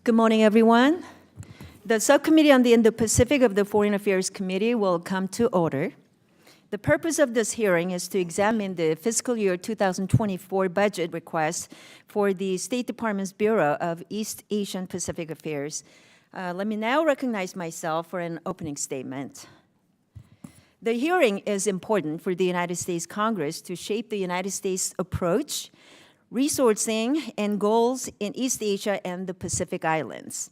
Good morning, everyone. The Subcommittee on the Indo-Pacific of the Foreign Affairs Committee will come to order. The purpose of this hearing is to examine the fiscal year 2024 budget request for the State Department's Bureau of East Asian Pacific Affairs. Let me now recognize myself for an opening statement. The hearing is important for the United States Congress to shape the United States approach, resourcing, and goals in East Asia and the Pacific Islands.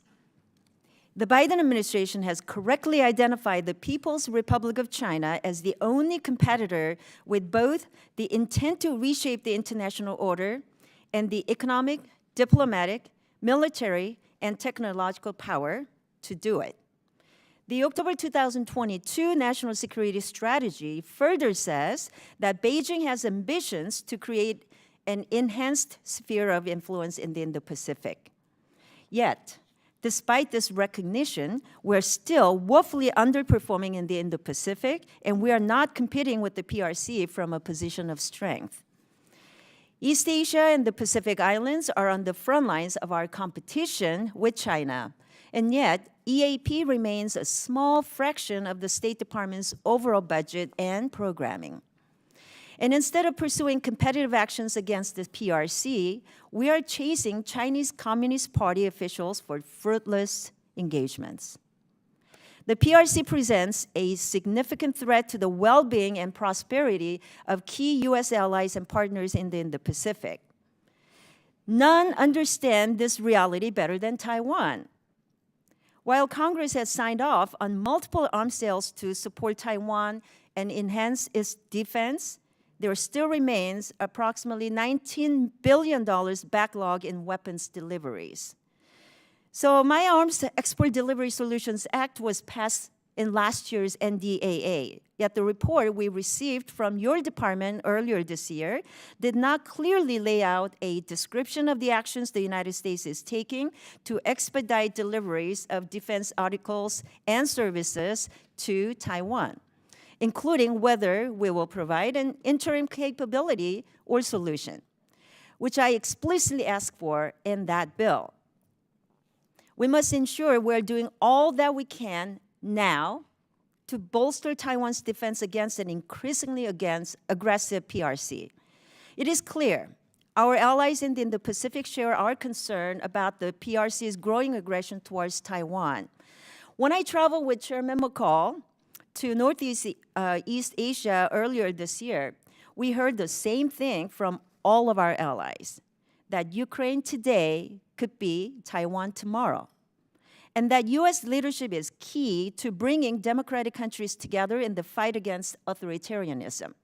The Biden administration has correctly identified the People's Republic of China as the only competitor with both the intent to reshape the international order and the economic, diplomatic, military, and technological power to do it. The October 2022 National Security Strategy further says that Beijing has ambitions to create an enhanced sphere of influence in the Indo-Pacific. Yet, despite this recognition, we're still woefully underperforming in the Indo-Pacific, and we are not competing with the PRC from a position of strength. East Asia and the Pacific Islands are on the front lines of our competition with China, and yet EAP remains a small fraction of the State Department's overall budget and programming. And instead of pursuing competitive actions against the PRC, we are chasing Chinese Communist Party officials for fruitless engagements. The PRC presents a significant threat to the well-being and prosperity of key U.S. allies and partners in the Indo-Pacific. None understand this reality better than Taiwan. While Congress has signed off on multiple arms sales to support Taiwan and enhance its defense, there still remains approximately $19 billion backlog in weapons deliveries. So my Arms Export Delivery Solutions Act was passed in last year's NDAA, yet the report we received from your department earlier this year did not clearly lay out a description of the actions the United States is taking to expedite deliveries of defense articles and services to Taiwan, including whether we will provide an interim capability or solution, which I explicitly asked for in that bill. We must ensure we're doing all that we can now to bolster Taiwan's defense against an increasingly aggressive PRC. It is clear our allies in the Indo-Pacific share our concern about the PRC's growing aggression towards Taiwan. When I traveled with Chairman McCall to Northeast East Asia earlier this year, we heard the same thing from all of our allies, that Ukraine today could be Taiwan tomorrow, and that U.S. leadership is key to bringing democratic countries together in the fight against authoritarianism.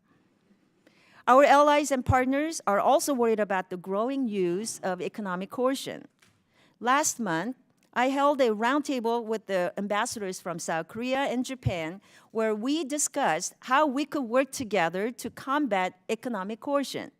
Our allies and partners are also worried about the growing use of economic coercion. Last month, I held a roundtable with the ambassadors from South Korea and Japan where we discussed how we could work together to combat economic coercion.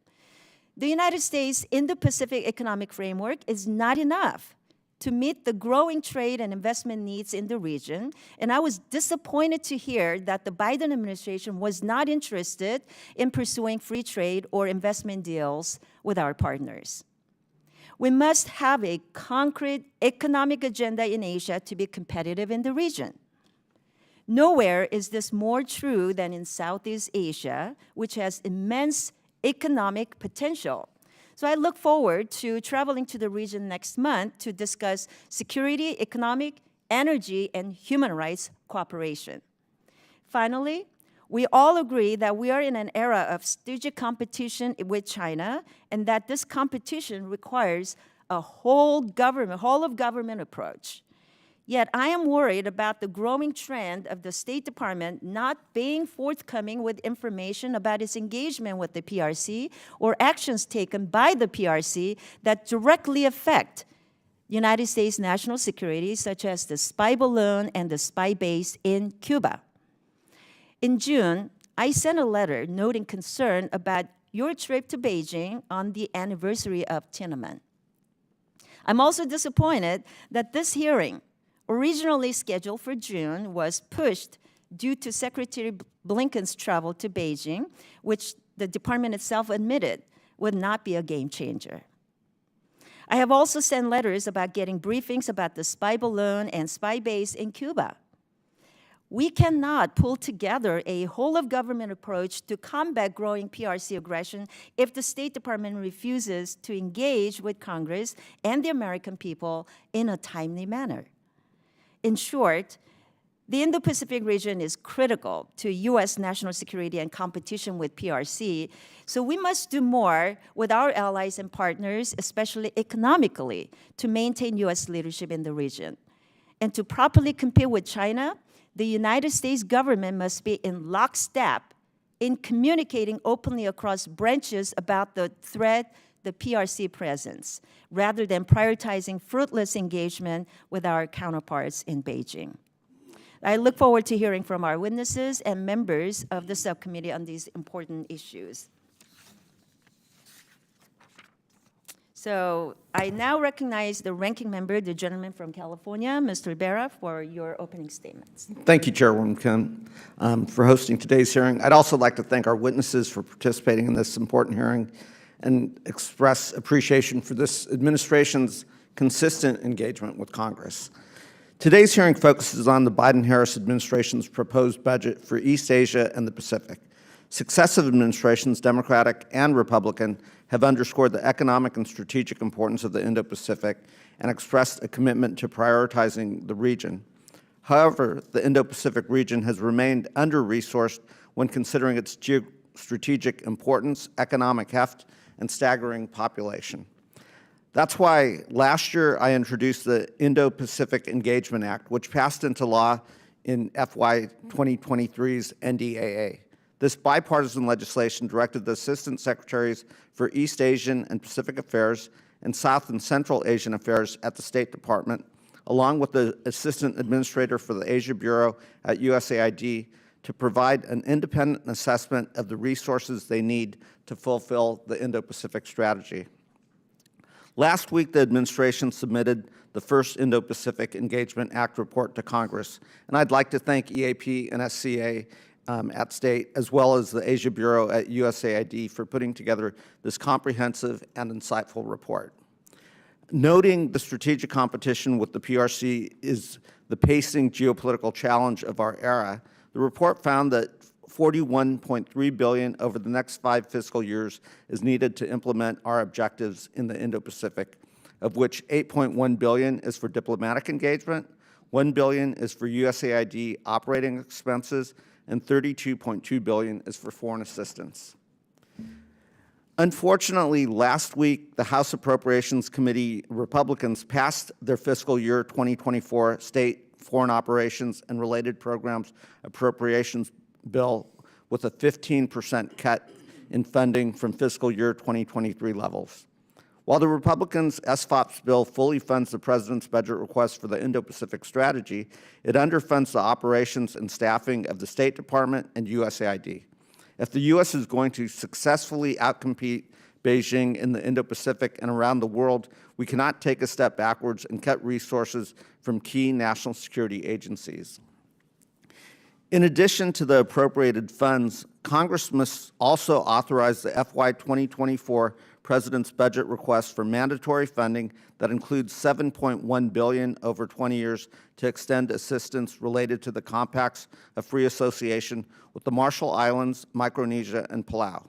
The United States Indo-Pacific Economic Framework is not enough to meet the growing trade and investment needs in the region, and I was disappointed to hear that the Biden administration was not interested in pursuing free trade or investment deals with our partners. We must have a concrete economic agenda in Asia to be competitive in the region. Nowhere is this more true than in Southeast Asia, which has immense economic potential. So I look forward to traveling to the region next month to discuss security, economic, energy, and human rights cooperation. Finally, we all agree that we are in an era of strategic competition with China, and that this competition requires a whole of government approach. Yet I am worried about the growing trend of the State Department not being forthcoming with information about its engagement with the PRC or actions taken by the PRC that directly affect United States national security, such as the spy balloon and the spy base in Cuba. In June, I sent a letter noting concern about your trip to Beijing on the anniversary of Tiananmen. I'm also disappointed that this hearing, originally scheduled for June, was pushed due to Secretary Blinken's travel to Beijing, which the department itself admitted would not be a game changer. I have also sent letters about getting briefings about the spy balloon and spy base in Cuba. We cannot pull together a whole-of-government approach to combat growing PRC aggression if the State Department refuses to engage with Congress and the American people in a timely manner. In short, the Indo-Pacific region is critical to U.S. national security and competition with PRC, so we must do more with our allies and partners, especially economically, to maintain U.S. leadership in the region. And to properly compete with China, the United States government must be in lockstep in communicating openly across branches about the threat the PRC presents, rather than prioritizing fruitless engagement with our counterparts in Beijing. I look forward to hearing from our witnesses and members of the subcommittee on these important issues. So I now recognize the ranking member, the gentleman from California, Mr. Rivera, for your opening statements. Thank you, Chairwoman Kim, for hosting today's hearing. I'd also like to thank our witnesses for participating in this important hearing and express appreciation for this administration's consistent engagement with Congress. Today's hearing focuses on the Biden-Harris administration's proposed budget for East Asia and the Pacific. Successive administrations, Democratic and Republican, have underscored the economic and strategic importance of the Indo-Pacific and expressed a commitment to prioritizing the region. However, the Indo-Pacific region has remained under-resourced when considering its strategic importance, economic heft, and staggering population. That's why last year I introduced the Indo-Pacific Engagement Act, which passed into law in FY2023's NDAA. This bipartisan legislation directed the Assistant Secretaries for East Asian and Pacific Affairs and South and Central Asian Affairs at the State Department, along with the Assistant Administrator for the Asia Bureau at USAID, to provide an independent assessment of the resources they need to fulfill the Indo-Pacific strategy. Last week, the administration submitted the first Indo-Pacific Engagement Act report to Congress, and I'd like to thank EAP and SCA at State, as well as the Asia Bureau at USAID for putting together this comprehensive and insightful report. Noting the strategic competition with the PRC is the pacing geopolitical challenge of our era, the report found that $41.3 billion over the next 5 fiscal years is needed to implement our objectives in the Indo-Pacific, of which $8.1 billion is for diplomatic engagement, $1 billion is for USAID operating expenses, and $32.2 billion is for foreign assistance. Unfortunately, last week, the House Appropriations Committee Republicans passed their fiscal year 2024 state foreign operations and related programs appropriations bill with a 15% cut in funding from fiscal year 2023 levels. While the Republicans' SFOPS bill fully funds the President's budget request for the Indo-Pacific strategy, it underfunds the operations and staffing of the State Department and USAID. If the U.S. is going to successfully outcompete Beijing in the Indo-Pacific and around the world, we cannot take a step backwards and cut resources from key national security agencies. In addition to the appropriated funds, Congress must also authorize the FY2024 President's budget request for mandatory funding that includes $7.1 billion over 20 years to extend assistance related to the compacts of free association with the Marshall Islands, Micronesia, and Palau.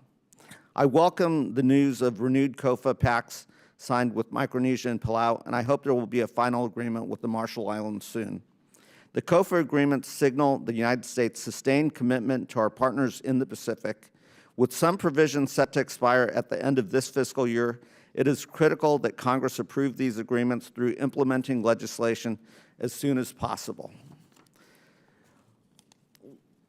I welcome the news of renewed COFA pacts signed with Micronesia and Palau, and I hope there will be a final agreement with the Marshall Islands soon. The COFA agreements signal the United States' sustained commitment to our partners in the Pacific. With some provisions set to expire at the end of this fiscal year, it is critical that Congress approve these agreements through implementing legislation as soon as possible.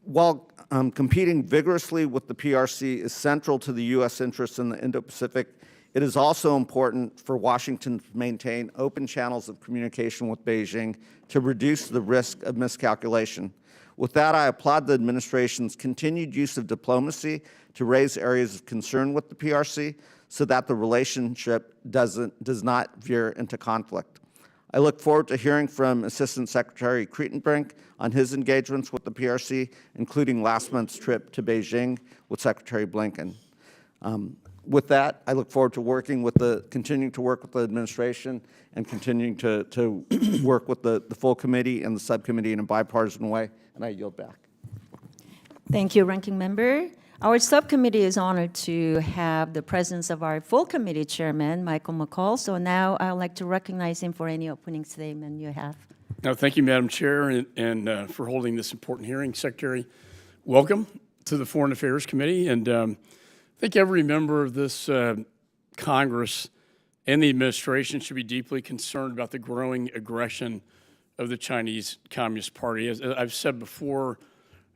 While competing vigorously with the PRC is central to the U.S. interests in the Indo-Pacific, it is also important for Washington to maintain open channels of communication with Beijing to reduce the risk of miscalculation. With that, I applaud the administration's continued use of diplomacy to raise areas of concern with the PRC so that the relationship does not veer into conflict. I look forward to hearing from Assistant Secretary Kreitenbrink on his engagements with the PRC, including last month's trip to Beijing with Secretary Blinken. with that, I look forward to continuing to work with the administration and continuing to work with the full committee and the subcommittee in a bipartisan way, and I yield back. Thank you, Ranking Member. Our subcommittee is honored to have the presence of our full committee chairman, Michael McCall. So now I'd like to recognize him for any opening statement you have. No, thank you, Madam Chair, and for holding this important hearing. Secretary, welcome to the Foreign Affairs Committee. And I think every member of this Congress and the administration should be deeply concerned about the growing aggression of the Chinese Communist Party. As I've said before,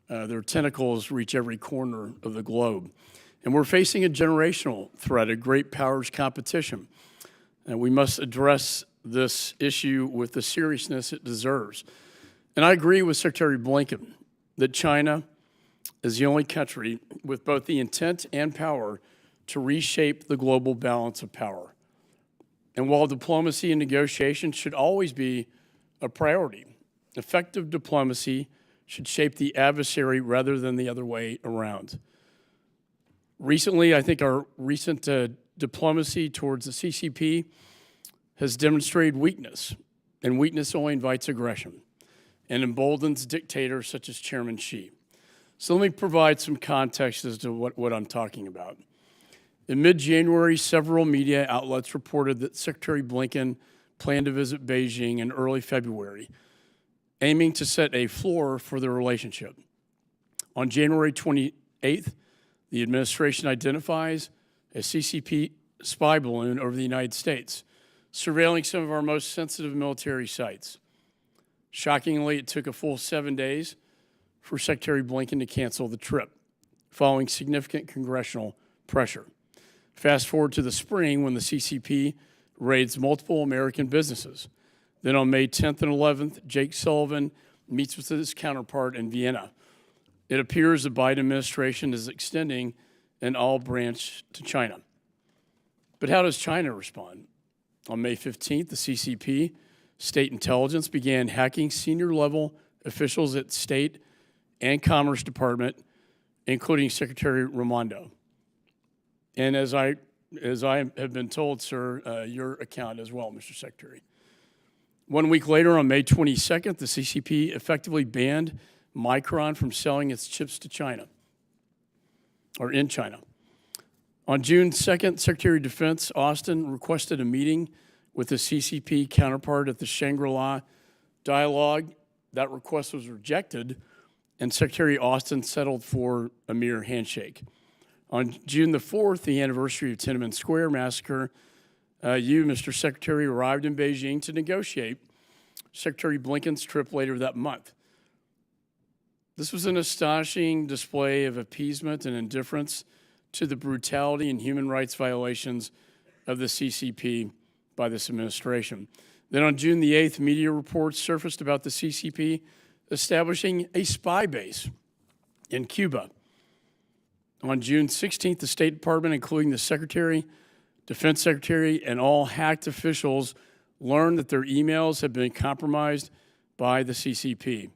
their tentacles reach every corner of the globe. And we're facing a generational threat, a great powers competition. And we must address this issue with the seriousness it deserves. And I agree with Secretary Blinken that China is the only country with both the intent and power to reshape the global balance of power. And while diplomacy and negotiation should always be a priority, effective diplomacy should shape the adversary rather than the other way around. Recently, I think our recent diplomacy towards the CCP has demonstrated weakness, and weakness only invites aggression and emboldens dictators such as Chairman Xi. So let me provide some context as to what I'm talking about. In mid-January, several media outlets reported that Secretary Blinken planned to visit Beijing in early February, aiming to set a floor for the relationship. On January 28th, the administration identifies a CCP spy balloon over the United States, surveilling some of our most sensitive military sites. Shockingly, it took a full 7 days for Secretary Blinken to cancel the trip, following significant congressional pressure. Fast forward to the spring when the CCP raids multiple American businesses. Then on May 10th and 11th, Jake Sullivan meets with his counterpart in Vienna. It appears the Biden administration is extending an olive branch to China. But how does China respond? On May 15th, the CCP, State Intelligence, began hacking senior-level officials at State and Commerce Department, including Secretary Raimondo. And as I have been told, sir, your account as well, Mr. Secretary. 1 week later, on May 22nd, the CCP effectively banned Micron from selling its chips to China, or in China. On June 2nd, Secretary of Defense Austin requested a meeting with the CCP counterpart at the Shangri-La dialogue. That request was rejected, and Secretary Austin settled for a mere handshake. On June the 4th, the anniversary of Tiananmen Square massacre, you, Mr. Secretary, arrived in Beijing to negotiate Secretary Blinken's trip later that month. This was an astonishing display of appeasement and indifference to the brutality and human rights violations of the CCP by this administration. Then on June the 8th, media reports surfaced about the CCP establishing a spy base in Cuba. On June 16th, the State Department, including the Secretary, Defense Secretary, and all hacked officials learned that their emails had been compromised by the CCP.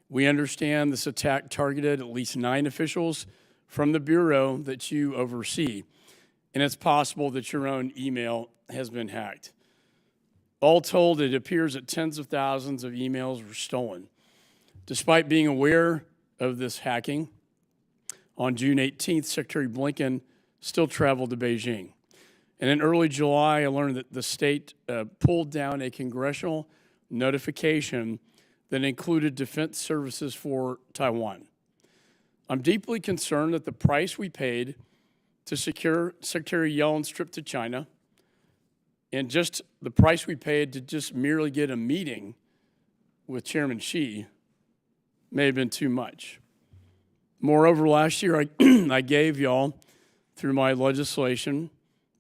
We understand this attack targeted at least 9 officials from the Bureau that you oversee, and it's possible that your own email has been hacked. All told, it appears that tens of thousands of emails were stolen. Despite being aware of this hacking, on June 18th, Secretary Blinken still traveled to Beijing. And in early July, I learned that the state pulled down a congressional notification that included defense services for Taiwan. I'm deeply concerned that the price we paid to secure Secretary Yellen's trip to China and just the price we paid to just merely get a meeting with Chairman Xi may have been too much. Moreover, last year I gave y'all, through my legislation,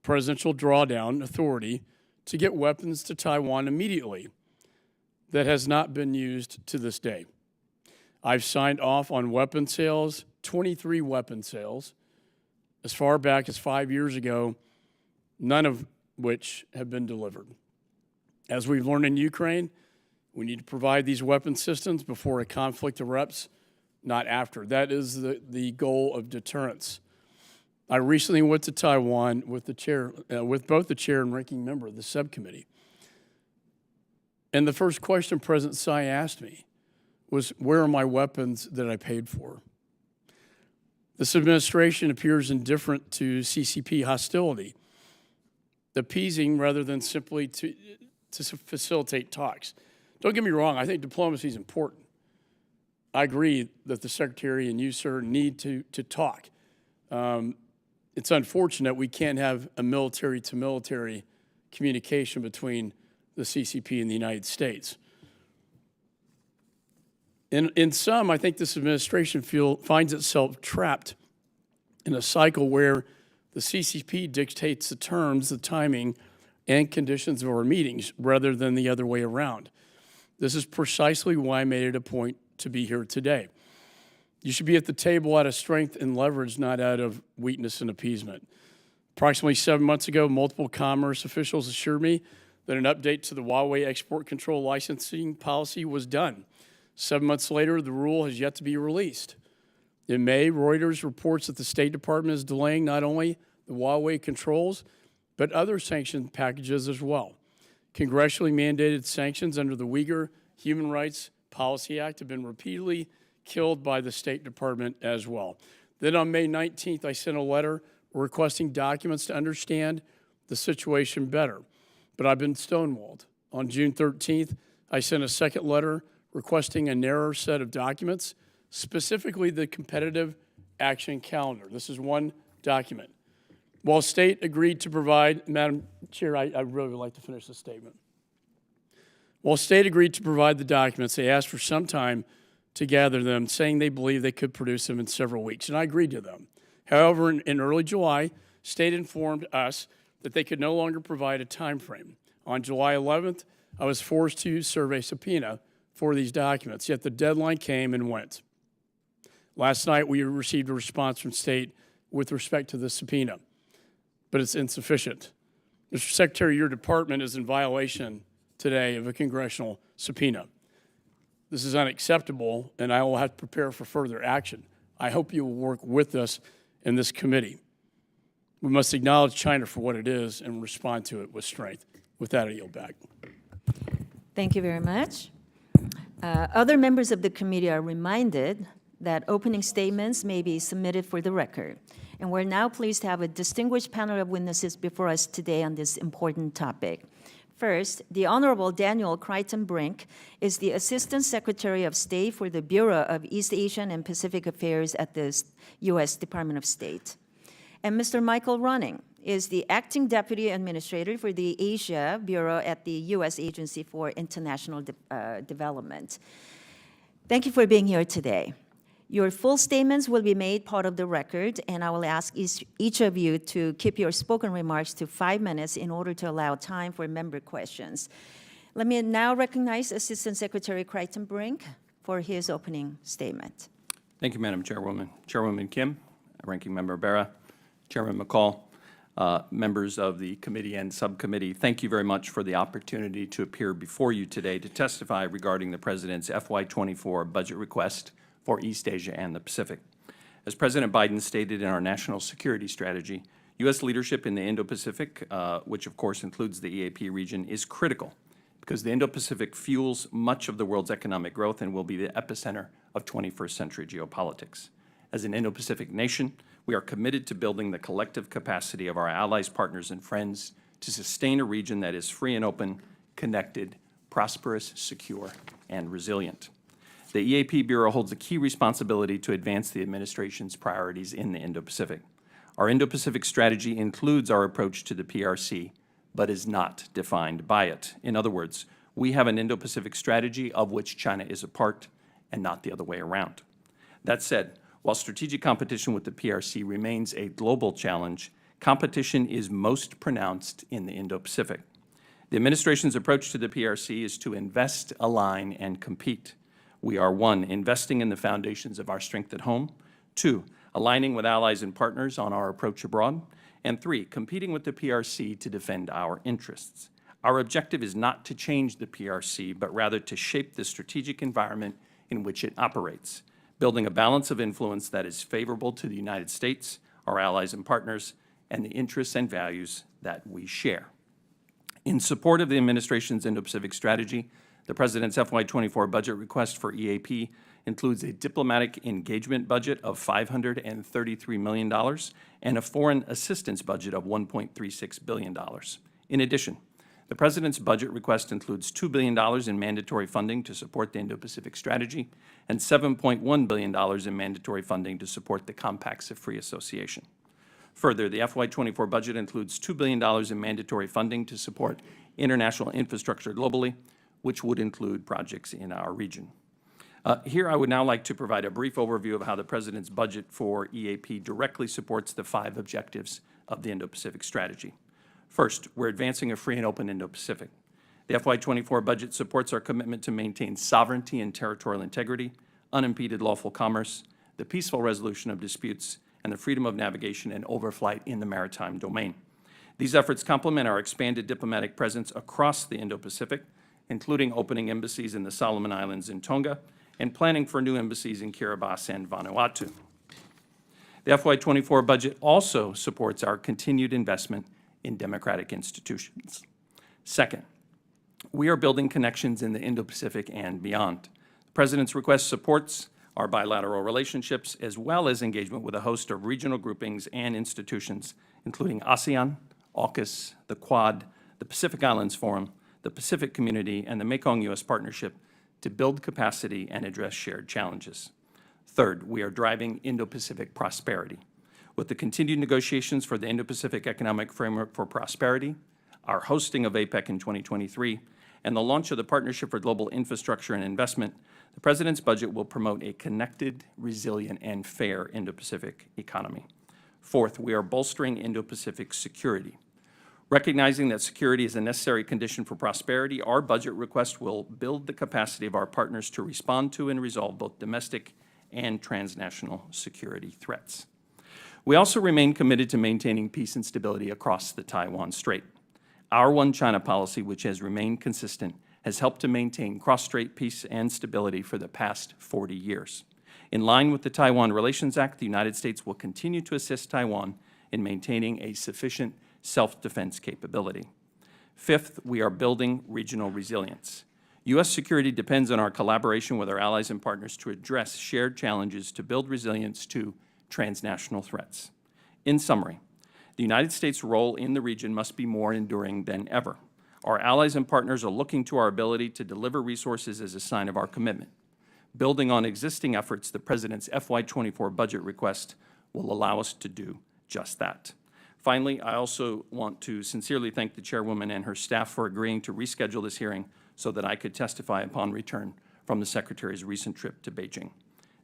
presidential drawdown authority to get weapons to Taiwan immediately. That has not been used to this day. I've signed off on weapon sales, 23 weapon sales, as far back as 5 years ago, none of which have been delivered. As we've learned in Ukraine, we need to provide these weapon systems before a conflict erupts, not after. That is the goal of deterrence. I recently went to Taiwan with both the chair and ranking member of the subcommittee. And the first question President Tsai asked me was, where are my weapons that I paid for? This administration appears indifferent to CCP hostility, appeasing rather than simply to facilitate talks. Don't get me wrong, I think diplomacy is important. I agree that the Secretary and you, sir, need to talk. It's unfortunate we can't have a military-to-military communication between the CCP and the United States. In sum, I think this administration finds itself trapped in a cycle where the CCP dictates the terms, the timing, and conditions of our meetings rather than the other way around. This is precisely why I made it a point to be here today. You should be at the table out of strength and leverage, not out of weakness and appeasement. Approximately 7 months ago, multiple commerce officials assured me that an update to the Huawei export control licensing policy was done. 7 months later, the rule has yet to be released. In May, Reuters reports that the State Department is delaying not only the Huawei controls, but other sanction packages as well. Congressionally mandated sanctions under the Uyghur Human Rights Policy Act have been repeatedly killed by the State Department as well. Then on May 19th, I sent a letter requesting documents to understand the situation better, but I've been stonewalled. On June 13th, I sent a second letter requesting a narrower set of documents, specifically the competitive action calendar. This is one document. While State agreed to provide, Madam Chair, I really would like to finish this statement. While State agreed to provide the documents, they asked for some time to gather them, saying they believe they could produce them in several weeks, and I agreed to them. However, in early July, State informed us that they could no longer provide a time frame. On July 11th, I was forced to serve a subpoena for these documents, yet the deadline came and went. Last night, we received a response from State with respect to the subpoena, but it's insufficient. Mr. Secretary, your department is in violation today of a congressional subpoena. This is unacceptable, and I will have to prepare for further action. I hope you will work with us in this committee. We must acknowledge China for what it is and respond to it with strength. With that, I yield back. Thank you very much. Other members of the committee are reminded that opening statements may be submitted for the record. And we're now pleased to have a distinguished panel of witnesses before us today on this important topic. First, the Honorable Daniel Crichton-Brink is the Assistant Secretary of State for the Bureau of East Asian and Pacific Affairs at the U.S. Department of State. And Mr. Michael Running is the Acting Deputy Administrator for the Asia Bureau at the U.S. Agency for International Development. Thank you for being here today. Your full statements will be made part of the record, and I will ask each of you to keep your spoken remarks to 5 minutes in order to allow time for member questions. Let me now recognize Assistant Secretary Crichton-Brink for his opening statement. Thank you, Madam Chairwoman. Chairwoman Kim, Ranking Member Berra, Chairman McCall, members of the committee and subcommittee, thank you very much for the opportunity to appear before you today to testify regarding the President's FY24 budget request for East Asia and the Pacific. As President Biden stated in our national security strategy, U.S. leadership in the Indo-Pacific, which of course includes the EAP region, is critical because the Indo-Pacific fuels much of the world's economic growth and will be the epicenter of 21st century geopolitics. As an Indo-Pacific nation, we are committed to building the collective capacity of our allies, partners, and friends to sustain a region that is free and open, connected, prosperous, secure, and resilient. The EAP Bureau holds a key responsibility to advance the administration's priorities in the Indo-Pacific. Our Indo-Pacific strategy includes our approach to the PRC, but is not defined by it. In other words, we have an Indo-Pacific strategy of which China is a part and not the other way around. That said, while strategic competition with the PRC remains a global challenge, competition is most pronounced in the Indo-Pacific. The administration's approach to the PRC is to invest, align, and compete. We are 1, investing in the foundations of our strength at home, 2, aligning with allies and partners on our approach abroad, and 3, competing with the PRC to defend our interests. Our objective is not to change the PRC, but rather to shape the strategic environment in which it operates, building a balance of influence that is favorable to the United States, our allies and partners, and the interests and values that we share. In support of the administration's Indo-Pacific strategy, the President's FY24 budget request for EAP includes a diplomatic engagement budget of $533 million and a foreign assistance budget of $1.36 billion. In addition, the President's budget request includes $2 billion in mandatory funding to support the Indo-Pacific strategy and $7.1 billion in mandatory funding to support the Compacts of Free Association. Further, the FY24 budget includes $2 billion in mandatory funding to support international infrastructure globally, which would include projects in our region. Here, I would now like to provide a brief overview of how the President's budget for EAP directly supports the 5 objectives of the Indo-Pacific strategy. First, we're advancing a free and open Indo-Pacific. The FY24 budget supports our commitment to maintain sovereignty and territorial integrity, unimpeded lawful commerce, the peaceful resolution of disputes, and the freedom of navigation and overflight in the maritime domain. These efforts complement our expanded diplomatic presence across the Indo-Pacific, including opening embassies in the Solomon Islands and Tonga, and planning for new embassies in Kiribati and Vanuatu. The FY24 budget also supports our continued investment in democratic institutions. Second, we are building connections in the Indo-Pacific and beyond. The President's request supports our bilateral relationships as well as engagement with a host of regional groupings and institutions, including ASEAN, AUKUS, the Quad, the Pacific Islands Forum, the Pacific Community, and the Mekong-U.S. Partnership to build capacity and address shared challenges. Third, we are driving Indo-Pacific prosperity. With the continued negotiations for the Indo-Pacific Economic Framework for Prosperity, our hosting of APEC in 2023, and the launch of the Partnership for Global Infrastructure and Investment, the President's budget will promote a connected, resilient, and fair Indo-Pacific economy. Fourth, we are bolstering Indo-Pacific security. Recognizing that security is a necessary condition for prosperity, our budget request will build the capacity of our partners to respond to and resolve both domestic and transnational security threats. We also remain committed to maintaining peace and stability across the Taiwan Strait. Our One China policy, which has remained consistent, has helped to maintain cross-strait peace and stability for the past 40 years. In line with the Taiwan Relations Act, the United States will continue to assist Taiwan in maintaining a sufficient self-defense capability. Fifth, we are building regional resilience. U.S. security depends on our collaboration with our allies and partners to address shared challenges to build resilience to transnational threats. In summary, the United States' role in the region must be more enduring than ever. Our allies and partners are looking to our ability to deliver resources as a sign of our commitment. Building on existing efforts, the President's FY24 budget request will allow us to do just that. Finally, I also want to sincerely thank the Chairwoman and her staff for agreeing to reschedule this hearing so that I could testify upon return from the Secretary's recent trip to Beijing.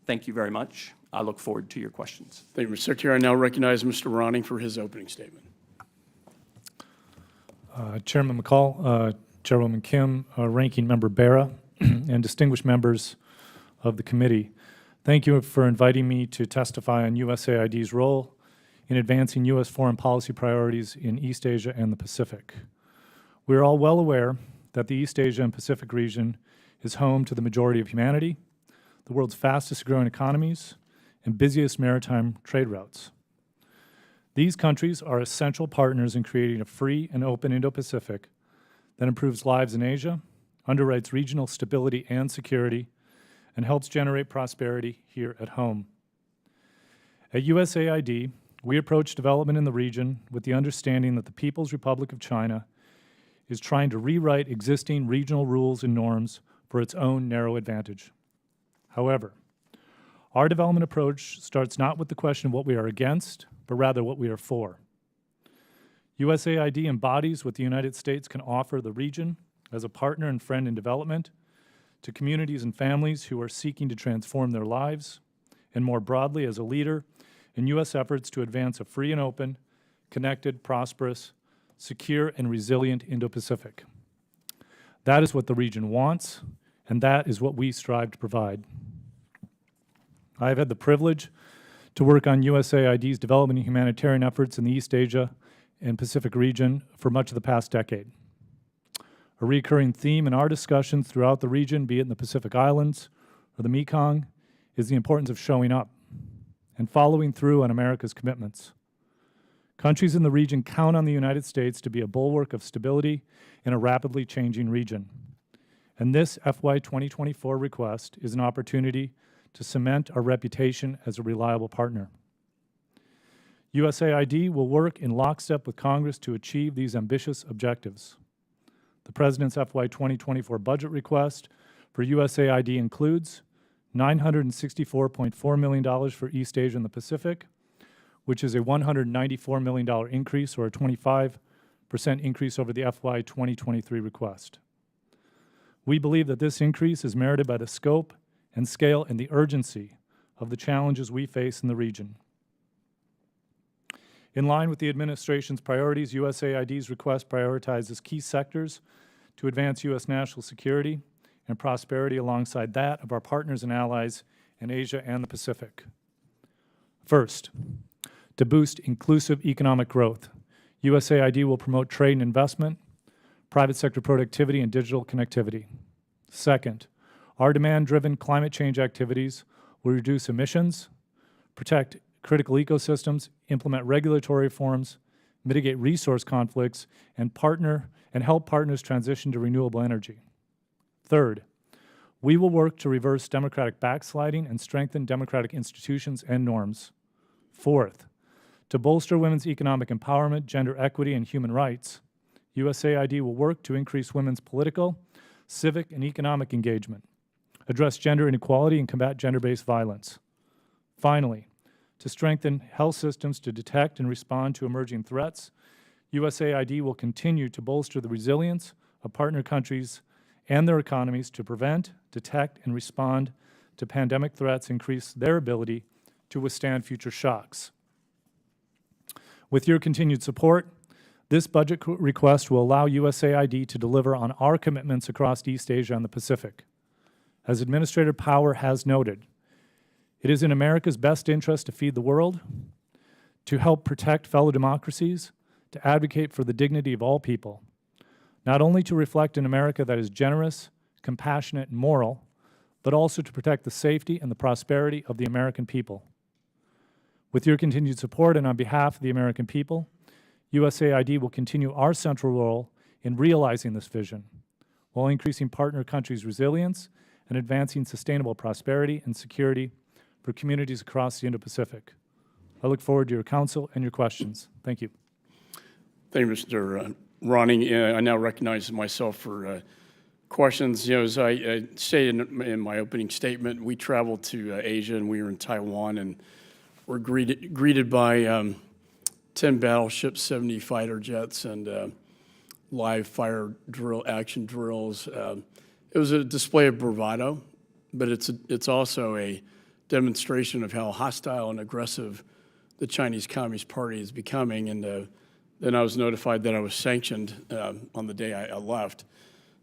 Thank you very much. I look forward to your questions. Thank you, Mr. Secretary. I now recognize Mr. Ronning for his opening statement. Chairman McCall, Chairwoman Kim, Ranking Member Bera, and distinguished members of the committee, thank you for inviting me to testify on USAID's role in advancing U.S. foreign policy priorities in East Asia and the Pacific. We are all well aware that the East Asia and Pacific region is home to the majority of humanity, the world's fastest growing economies, and busiest maritime trade routes. These countries are essential partners in creating a free and open Indo-Pacific that improves lives in Asia, underwrites regional stability and security, and helps generate prosperity here at home. At USAID, we approach development in the region with the understanding that the People's Republic of China is trying to rewrite existing regional rules and norms for its own narrow advantage. However, our development approach starts not with the question of what we are against, but rather what we are for. USAID embodies what the United States can offer the region as a partner and friend in development to communities and families who are seeking to transform their lives, and more broadly as a leader in U.S. efforts to advance a free and open, connected, prosperous, secure, and resilient Indo-Pacific. That is what the region wants, and that is what we strive to provide. I have had the privilege to work on USAID's development and humanitarian efforts in the East Asia and Pacific region for much of the past decade. A recurring theme in our discussions throughout the region, be it in the Pacific Islands or the Mekong, is the importance of showing up. and following through on America's commitments. Countries in the region count on the United States to be a bulwark of stability in a rapidly changing region. And this FY 2024 request is an opportunity to cement our reputation as a reliable partner. USAID will work in lockstep with Congress to achieve these ambitious objectives. The President's FY 2024 budget request for USAID includes $964.4 million for East Asia and the Pacific, which is a $194 million increase, or a 25% increase over the FY 2023 request. We believe that this increase is merited by the scope and scale and the urgency of the challenges we face in the region. In line with the administration's priorities, USAID's request prioritizes key sectors to advance U.S. national security and prosperity alongside that of our partners and allies in Asia and the Pacific. First, to boost inclusive economic growth, USAID will promote trade and investment, private sector productivity, and digital connectivity. Second, our demand-driven climate change activities will reduce emissions, protect critical ecosystems, implement regulatory reforms, mitigate resource conflicts, and help partners transition to renewable energy. Third, we will work to reverse democratic backsliding and strengthen democratic institutions and norms. Fourth, to bolster women's economic empowerment, gender equity, and human rights, USAID will work to increase women's political, civic, and economic engagement, address gender inequality, and combat gender-based violence. Finally, to strengthen health systems to detect and respond to emerging threats, USAID will continue to bolster the resilience of partner countries and their economies to prevent, detect, and respond to pandemic threats, increase their ability to withstand future shocks. With your continued support, this budget request will allow USAID to deliver on our commitments across East Asia and the Pacific. As Administrator Power has noted, it is in America's best interest to feed the world, to help protect fellow democracies, to advocate for the dignity of all people, not only to reflect an America that is generous, compassionate, and moral, but also to protect the safety and the prosperity of the American people. With your continued support and on behalf of the American people, USAID will continue our central role in realizing this vision, while increasing partner countries' resilience and advancing sustainable prosperity and security for communities across the Indo-Pacific. I look forward to your counsel and your questions. Thank you. Thank you, Mr. Ronning. I now recognize myself for questions. You know, as I stated in my opening statement, we traveled to Asia and we were in Taiwan and were greeted by 10 battleships, 70 fighter jets, and live fire action drills. It was a display of bravado, but it's also a demonstration of how hostile and aggressive the Chinese Communist Party is becoming. And then I was notified that I was sanctioned on the day I left.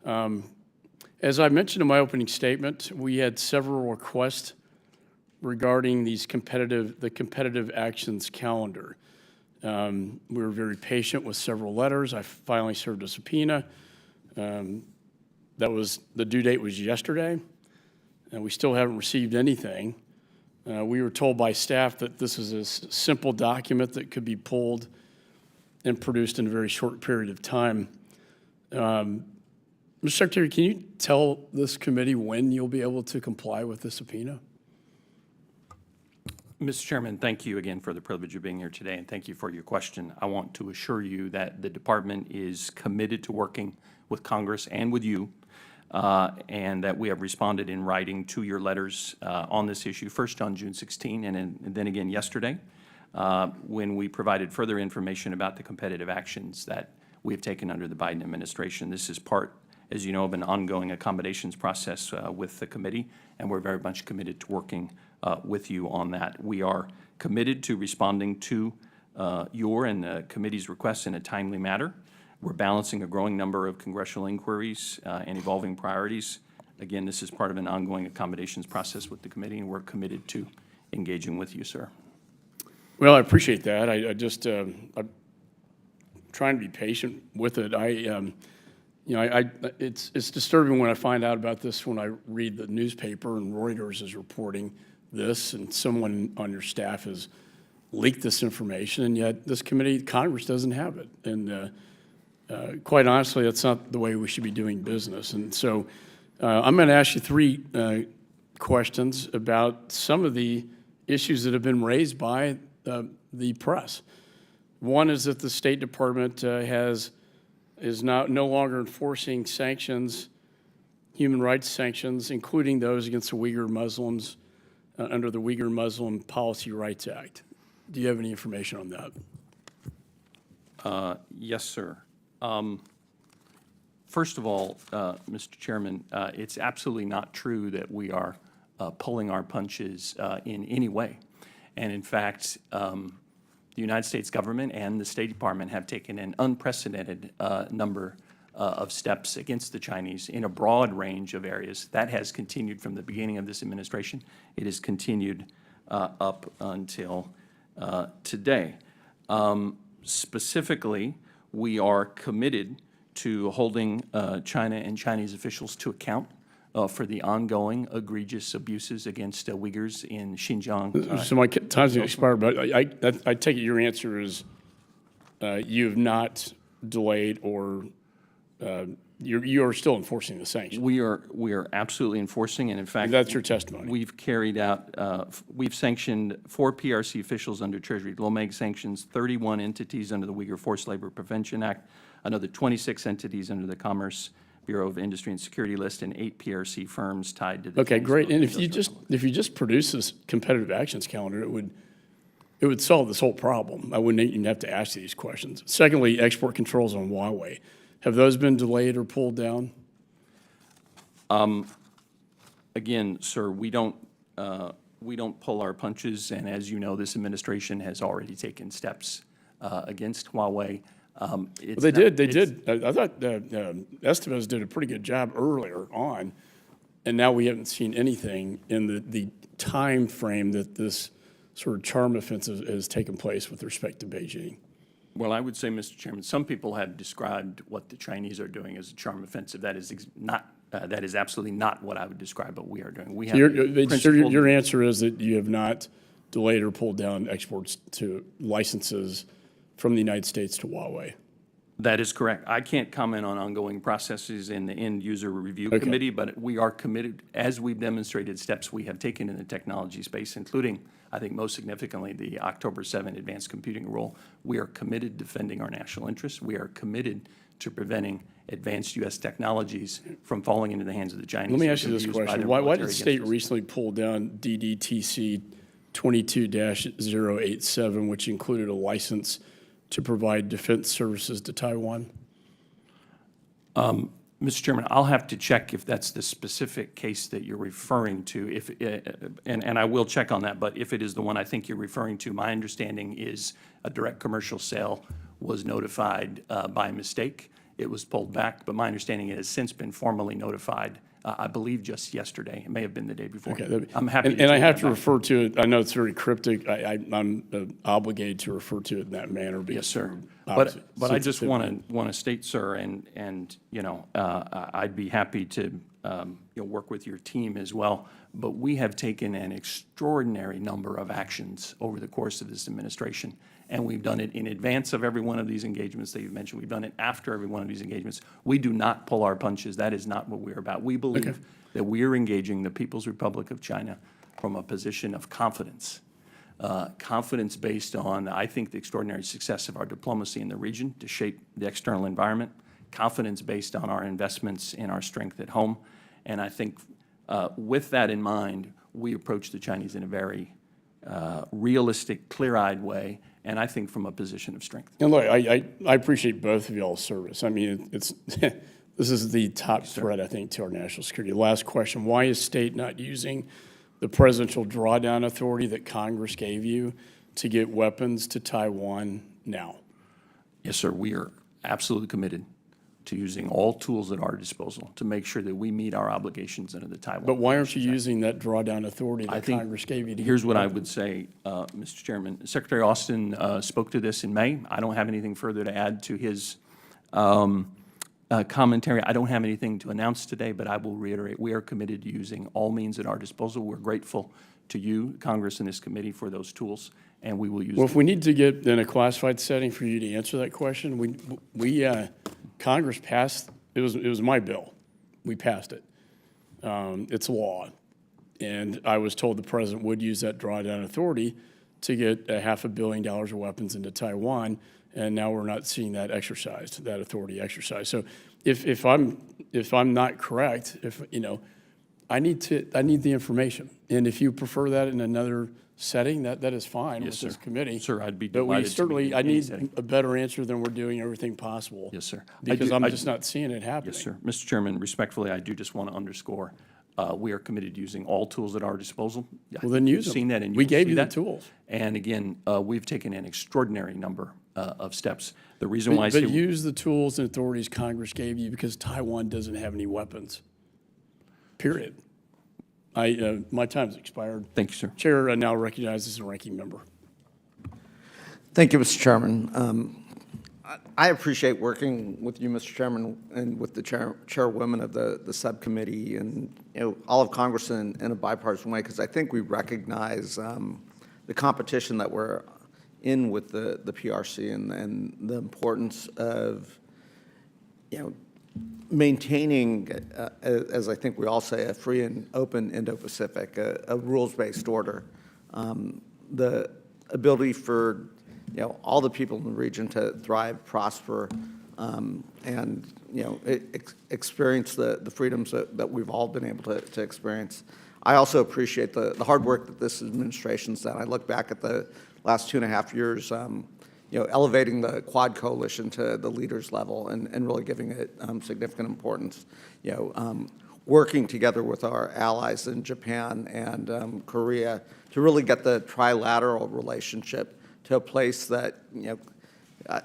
As I mentioned in my opening statement, we had several requests regarding the competitive actions calendar. We were very patient with several letters. I finally served a subpoena. The due date was yesterday, and we still haven't received anything. We were told by staff that this is a simple document that could be pulled and produced in a very short period of time. Mr. Secretary, can you tell this committee when you'll be able to comply with the subpoena? Mr. Chairman, thank you again for the privilege of being here today, and thank you for your question. I want to assure you that the department is committed to working with Congress and with you, and that we have responded in writing to your letters on this issue, first on June 16 and then again yesterday, when we provided further information about the competitive actions that we have taken under the Biden administration. This is part, as you know, of an ongoing accommodations process with the committee, and we're very much committed to working with you on that. We are committed to responding to your and the committee's requests in a timely manner. We're balancing a growing number of congressional inquiries and evolving priorities. Again, this is part of an ongoing accommodations process with the committee, and we're committed to engaging with you, sir. Well, I appreciate that. I'm trying to be patient with it. It's disturbing when I find out about this when I read the newspaper and Reuters is reporting this, and someone on your staff has leaked this information, and yet this committee, Congress doesn't have it. And quite honestly, that's not the way we should be doing business. And so I'm going to ask you three questions about some of the issues that have been raised by the press. One is that the State Department is now no longer enforcing sanctions, human rights sanctions, including those against the Uyghur Muslims under the Uyghur Muslim Policy Rights Act. Do you have any information on that? Yes, sir. First of all, Mr. Chairman, it's absolutely not true that we are pulling our punches in any way. And in fact, the United States government and the State Department have taken an unprecedented number of steps against the Chinese in a broad range of areas. That has continued from the beginning of this administration. It has continued up until today. Specifically, we are committed to holding China and Chinese officials to account for the ongoing egregious abuses against Uyghurs in Xinjiang. So my time's expired, but I take it your answer is you have not delayed or you are still enforcing the sanctions. We are absolutely enforcing, and in fact, That's your testimony. we've carried out, we've sanctioned 4 PRC officials under Treasury Lomeg sanctions, 31 entities under the Uyghur Forced Labor Prevention Act, another 26 entities under the Commerce Bureau of Industry and Security list, and 8 PRC firms tied to the. Okay, Chinese great. And military if you just produce this competitive actions calendar, it would solve this whole problem. I wouldn't even have to ask these questions. Secondly, export controls on Huawei. Have those been delayed or pulled down? Again, sir, we don't pull our punches, and as you know, this administration has already taken steps against Huawei. They did. I thought Estevez did a pretty good job earlier on, and now we haven't seen anything in the time frame that this sort of charm offensive has taken place with respect to Beijing. Well, I would say, Mr. Chairman, some people have described what the Chinese are doing as a charm offensive. That is that is absolutely not what I would describe what we are doing. We have Your answer is that you have not delayed or pulled down exports to licenses from the United States to Huawei. That is correct. I can't comment on ongoing processes in the end user review committee, but we are committed, as we've demonstrated steps we have taken in the technology space, including, I think most significantly, the October 7 advanced computing rule. We are committed to defending our national interests. We are committed to preventing advanced U.S. technologies from falling into the hands of the Chinese. Let me ask you this question. Why did the state recently pull down DDTC 22-087, which included a license to provide defense services to Taiwan? Mr. Chairman, I'll have to check if that's the specific case that you're referring to, and I will check on that, but if it is the one I think you're referring to, my understanding is a direct commercial sale was notified by mistake. It was pulled back, but my understanding it has since been formally notified, I believe just yesterday. It may have been the day before. Okay, I'm happy to and I take have that to back. refer to it. I know it's very cryptic. I'm obligated to refer to it in that manner. Yes, sir. Obviously, But I just sensitivity. want to state, sir, and you know, I'd be happy to you know, work with your team as well. But we have taken an extraordinary number of actions over the course of this administration, and we've done it in advance of every one of these engagements that you've mentioned. We've done it after every one of these engagements. We do not pull our punches. That is not what we're about. We believe that we are engaging the People's Republic of China from a position of confidence. Confidence based on, I think, the extraordinary success of our diplomacy in the region to shape the external environment, confidence based on our investments in our strength at home. And I think with that in mind, we approach the Chinese in a very realistic, clear-eyed way, and I think from a position of strength. And look, I appreciate both of y'all's service. I mean, it's this is the top threat, I think, to our national security. Last question, why is state not using the presidential drawdown authority that Congress gave you to get weapons to Taiwan now? Yes, sir, we are absolutely committed to using all tools at our disposal to make sure that we meet our obligations under the Taiwan. But why aren't you using that drawdown authority I that think Congress gave you to here's get what I weapons? would say, Mr. Chairman. Secretary Austin spoke to this in May. I don't have anything further to add to his commentary. I don't have anything to announce today, but I will reiterate, we are committed to using all means at our disposal. We're grateful to you, Congress, and this committee for those tools, and we will use Well, them. if we need to get in a classified setting for you to answer that question, Congress passed, it was my bill. We passed it. It's law. And I was told the president would use that drawdown authority to get $500 million of weapons into Taiwan, and now we're not seeing that exercised, that authority exercised. So if I'm not correct, I need the information. And if you prefer that in another setting, that is fine with this committee. Sir, I'd be But delighted to meet in I any need setting. a better answer than we're doing everything possible. Yes, sir. Because I'm just not seeing it happening. Yes, sir. Mr. Chairman, respectfully, I do just want to underscore, we are committed to using all tools at our disposal. Well, then use You've them. seen that, and We you'll gave see you the that. tools. And again, we've taken an extraordinary number of steps. The reason why I say But use the tools and authorities Congress gave you because Taiwan doesn't have any weapons. Period. My time's expired. Thank you, sir. Chair now recognizes the ranking member. Thank you, Mr. Chairman. I appreciate working with you, Mr. Chairman, and with the chairwoman of the subcommittee and all of Congress in a bipartisan way, because I think we recognize the competition that we're in with the PRC and the importance of maintaining, as I think we all say, a free and open Indo-Pacific, a rules-based order, the ability for all the people in the region to thrive, prosper, and experience the freedoms that we've all been able to experience. I also appreciate the hard work that this administration's done. I look back at the last 2.5 years, elevating the Quad coalition to the leaders level and really giving it significant importance. Working together with our allies in Japan and Korea to really get the trilateral relationship to a place that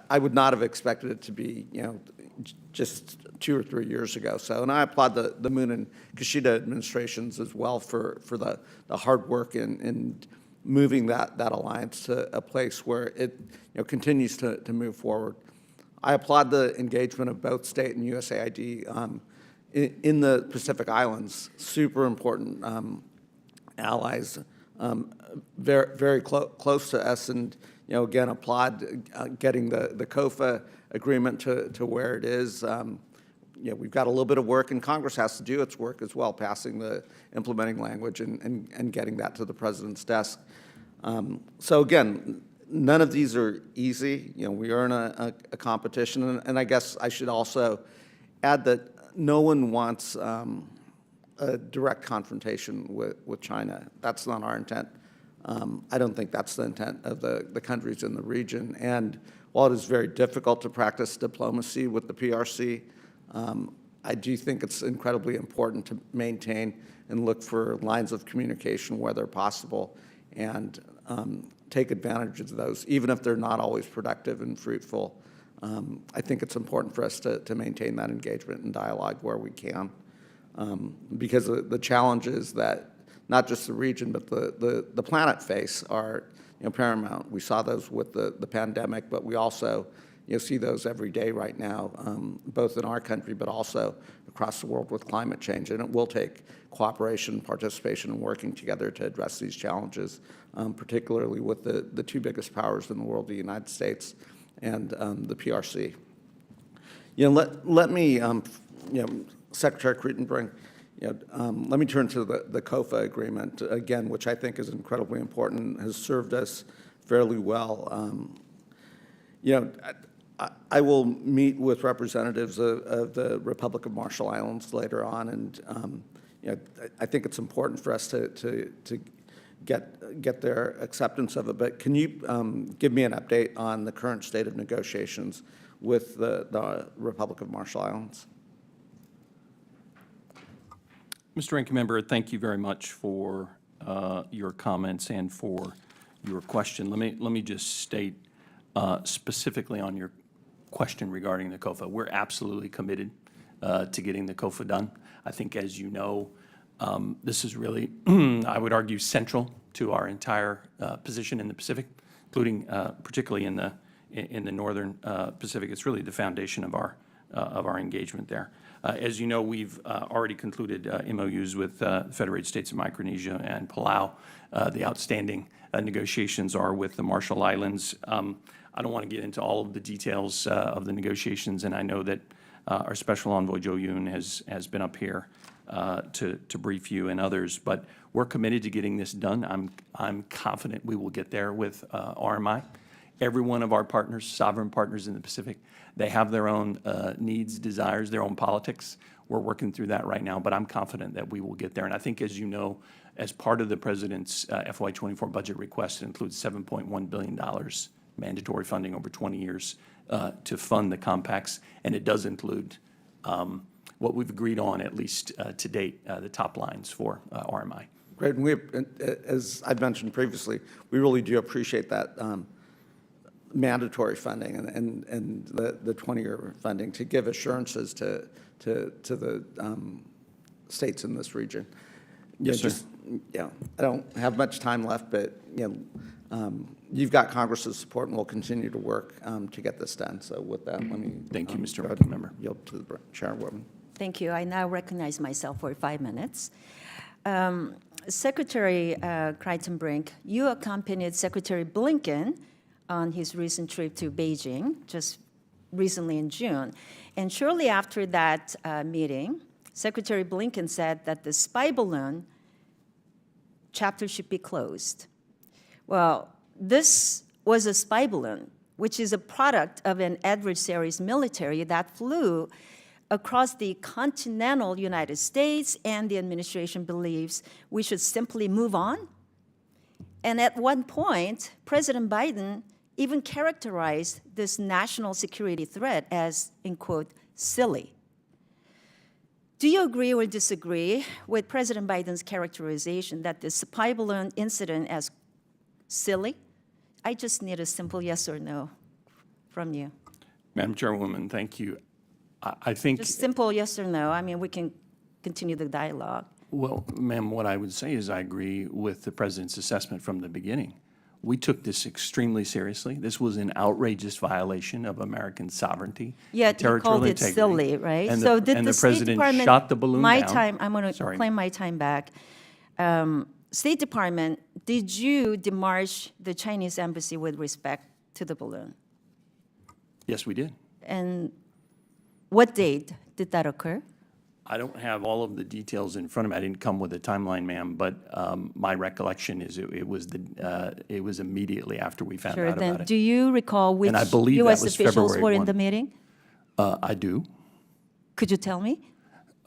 I would not have expected it to be just 2 or 3 years ago. So, and I applaud the Moon and Kishida administrations as well for the hard work in moving that alliance to a place where it continues to move forward. I applaud the engagement of both state and USAID in the Pacific Islands, super important allies, very close to us, and again applaud getting the COFA agreement to where it is. We've got a little bit of work, and Congress has to do its work as well, passing the implementing language and getting that to the president's desk. So again, none of these are easy. We are in a competition, and I guess I should also add that no one wants a direct confrontation with China. That's not our intent. I don't think that's the intent of the countries in the region. And while it is very difficult to practice diplomacy with the PRC, I do think it's incredibly important to maintain and look for lines of communication where they're possible and take advantage of those, even if they're not always productive and fruitful. I think it's important for us to maintain that engagement and dialogue where we can, because the challenges that not just the region but the planet face are paramount. We saw those with the pandemic, but we also see those every day right now, both in our country but also across the world with climate change. And it will take cooperation, participation, and working together to address these challenges, particularly with the two biggest powers in the world, the United States and the PRC. Let me, Secretary Cretenbrink, let me turn to the COFA agreement again, which I think is incredibly important, has served us fairly well. I will meet with representatives of the Republic of Marshall Islands later on, and I think it's important for us to get their acceptance of it. But can you give me an update on the current state of negotiations with the Republic of Marshall Islands? Mr. Ranking Member, thank you very much for your comments and for your question. Let me just state specifically on your question regarding the COFA. We're absolutely committed to getting the COFA done. I think, as you know, this is really, I would argue, central to our entire position in the Pacific, including particularly in the northern Pacific. It's really the foundation of our of our engagement there. As you know, we've already concluded MOUs with Federated States of Micronesia and Palau. The outstanding negotiations are with the Marshall Islands. I don't want to get into all of the details of the negotiations, and I know that our Special Envoy Joe Yoon has been up here to brief you and others, but we're committed to getting this done. I'm confident we will get there with RMI. Every one of our partners, sovereign partners in the Pacific, they have their own needs, desires, their own politics. We're working through that right now, but I'm confident that we will get there. And I think, as you know, as part of the President's FY24 budget request, it includes $7.1 billion mandatory funding over 20 years to fund the compacts, and it does include what we've agreed on, at least to date, the top lines for RMI. Great. And we, as I've mentioned previously, we really do appreciate that mandatory funding and the 20-year funding to give assurances to the states in this region. Yes, sir. Yeah, I don't have much time left, but you've got Congress's support, and we'll continue to work to get this done. So with that, let me Thank you, Mr. Ranking Member. Yield to the Chairwoman. Thank you. I now recognize myself for 5 minutes. Secretary Kreitenbrink, you accompanied Secretary Blinken on his recent trip to Beijing, just recently in June. And shortly after that meeting, Secretary Blinken said that the spy balloon chapter should be closed. Well, this was a spy balloon, which is a product of an adversary's military that flew across the continental United States, and the administration believes we should simply move on. And at one point, President Biden even characterized this national security threat as, in quote, silly. Do you agree or disagree with President Biden's characterization that the spy balloon incident as silly? I just need a simple yes or no from you. Madam Chairwoman, thank you. I think, Just simple yes or no. I mean, we can continue the dialogue. well, ma'am, what I would say is I agree with the President's assessment from the beginning. We took this extremely seriously. This was an outrageous violation of American sovereignty, Yet you territorial called it integrity. silly, right? And So the, did and the the State President Department, shot the balloon my down. time, I'm going to Sorry. claim my time back. State Department, did you demarche the Chinese embassy with respect to the balloon? Yes, we did. And what date did that occur? I don't have all of the details in front of me. I didn't come with a timeline, ma'am, but my recollection is it was immediately after we found Sure, out then about it. do you recall which I believe that U.S. was officials February were in 1. the meeting? I do. Could you tell me?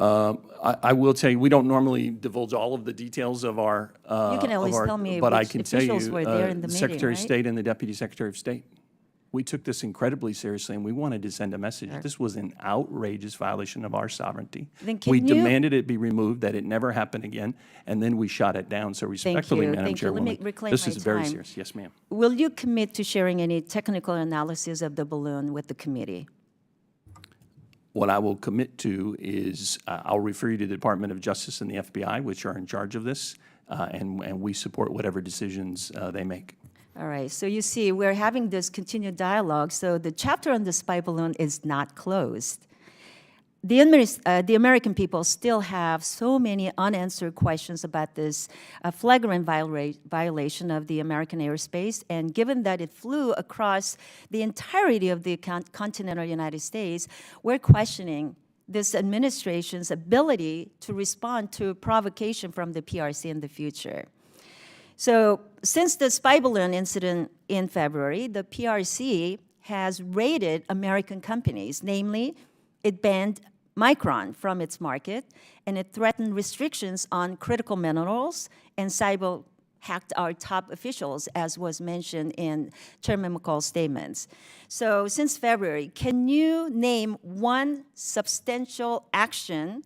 I will tell you, we don't normally divulge all of the details of our. You can at least tell me but I which can tell you, officials were there in the meeting, Secretary of right? State and the Deputy Secretary of State. We took this incredibly seriously, and we wanted to send a message. This was an outrageous violation of our sovereignty. Then can We you- demanded it be removed, that it never happen again, and then we shot it down. So respectfully, you, Madam thank you. Let me Chairwoman, reclaim this my is very time. serious. Yes, ma'am. Will you commit to sharing any technical analysis of the balloon with the committee? What I will commit to is I'll refer you to the Department of Justice and the FBI, which are in charge of this, and we support whatever decisions they make. All right, so you see, we're having this continued dialogue, so the chapter on the spy balloon is not closed. The American people still have so many unanswered questions about this flagrant violation of the American airspace, and given that it flew across the entirety of the continental United States, we're questioning this administration's ability to respond to provocation from the PRC in the future. So since the spy balloon incident in February, the PRC has raided American companies, namely, it banned Micron from its market, and it threatened restrictions on critical minerals, and cyber hacked our top officials, as was mentioned in Chairman McCall's statements. So since February, can you name one substantial action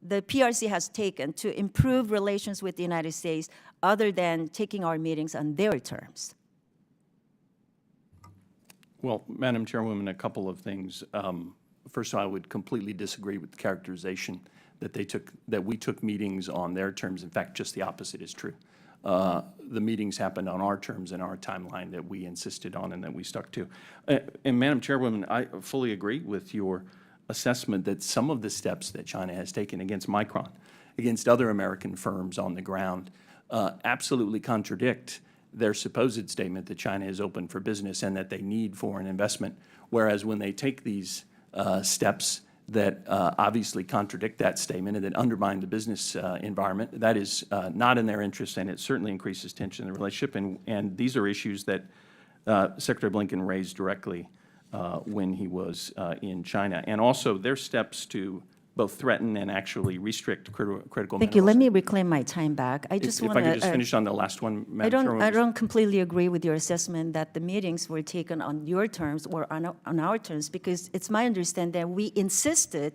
the PRC has taken to improve relations with the United States other than taking our meetings on their terms? Well, Madam Chairwoman, a couple of things. First of all, I would completely disagree with the characterization that we took meetings on their terms. In fact, just the opposite is true. The meetings happened on our terms and our timeline that we insisted on and that we stuck to. And Madam Chairwoman, I fully agree with your assessment that some of the steps that China has taken against Micron, against other American firms on the ground, absolutely contradict their supposed statement that China is open for business and that they need foreign investment, whereas when they take these steps that obviously contradict that statement and that undermine the business environment, that is not in their interest, and it certainly increases tension in the relationship. And these are issues that Secretary Blinken raised directly when he was in China. And also their steps to both threaten and actually restrict critical Thank you. minerals. Let me reclaim my time back. I just want If to. I could just finish on the last one, I Madam don't. Chairwoman. I don't completely agree with your assessment that the meetings were taken on your terms or on our terms, because it's my understanding that we insisted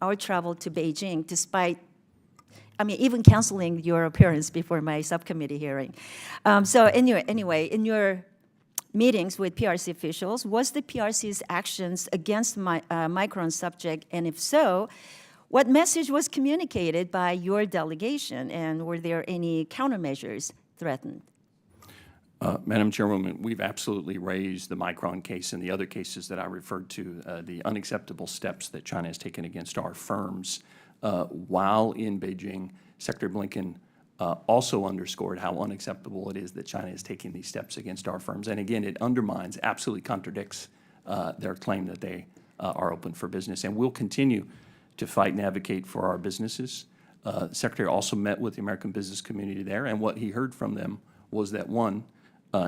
our travel to Beijing, despite, I mean, even canceling your appearance before my subcommittee hearing. So anyway, in your meetings with PRC officials, was the PRC's actions against Micron subject, and if so, what message was communicated by your delegation, and were there any countermeasures threatened? Madam Chairwoman, we've absolutely raised the Micron case and the other cases that I referred to, the unacceptable steps that China has taken against our firms. While in Beijing, Secretary Blinken also underscored how unacceptable it is that China is taking these steps against our firms. And again, it undermines, absolutely contradicts their claim that they are open for business. And we'll continue to fight and advocate for our businesses. The Secretary also met with the American business community there, and what he heard from them was that, one,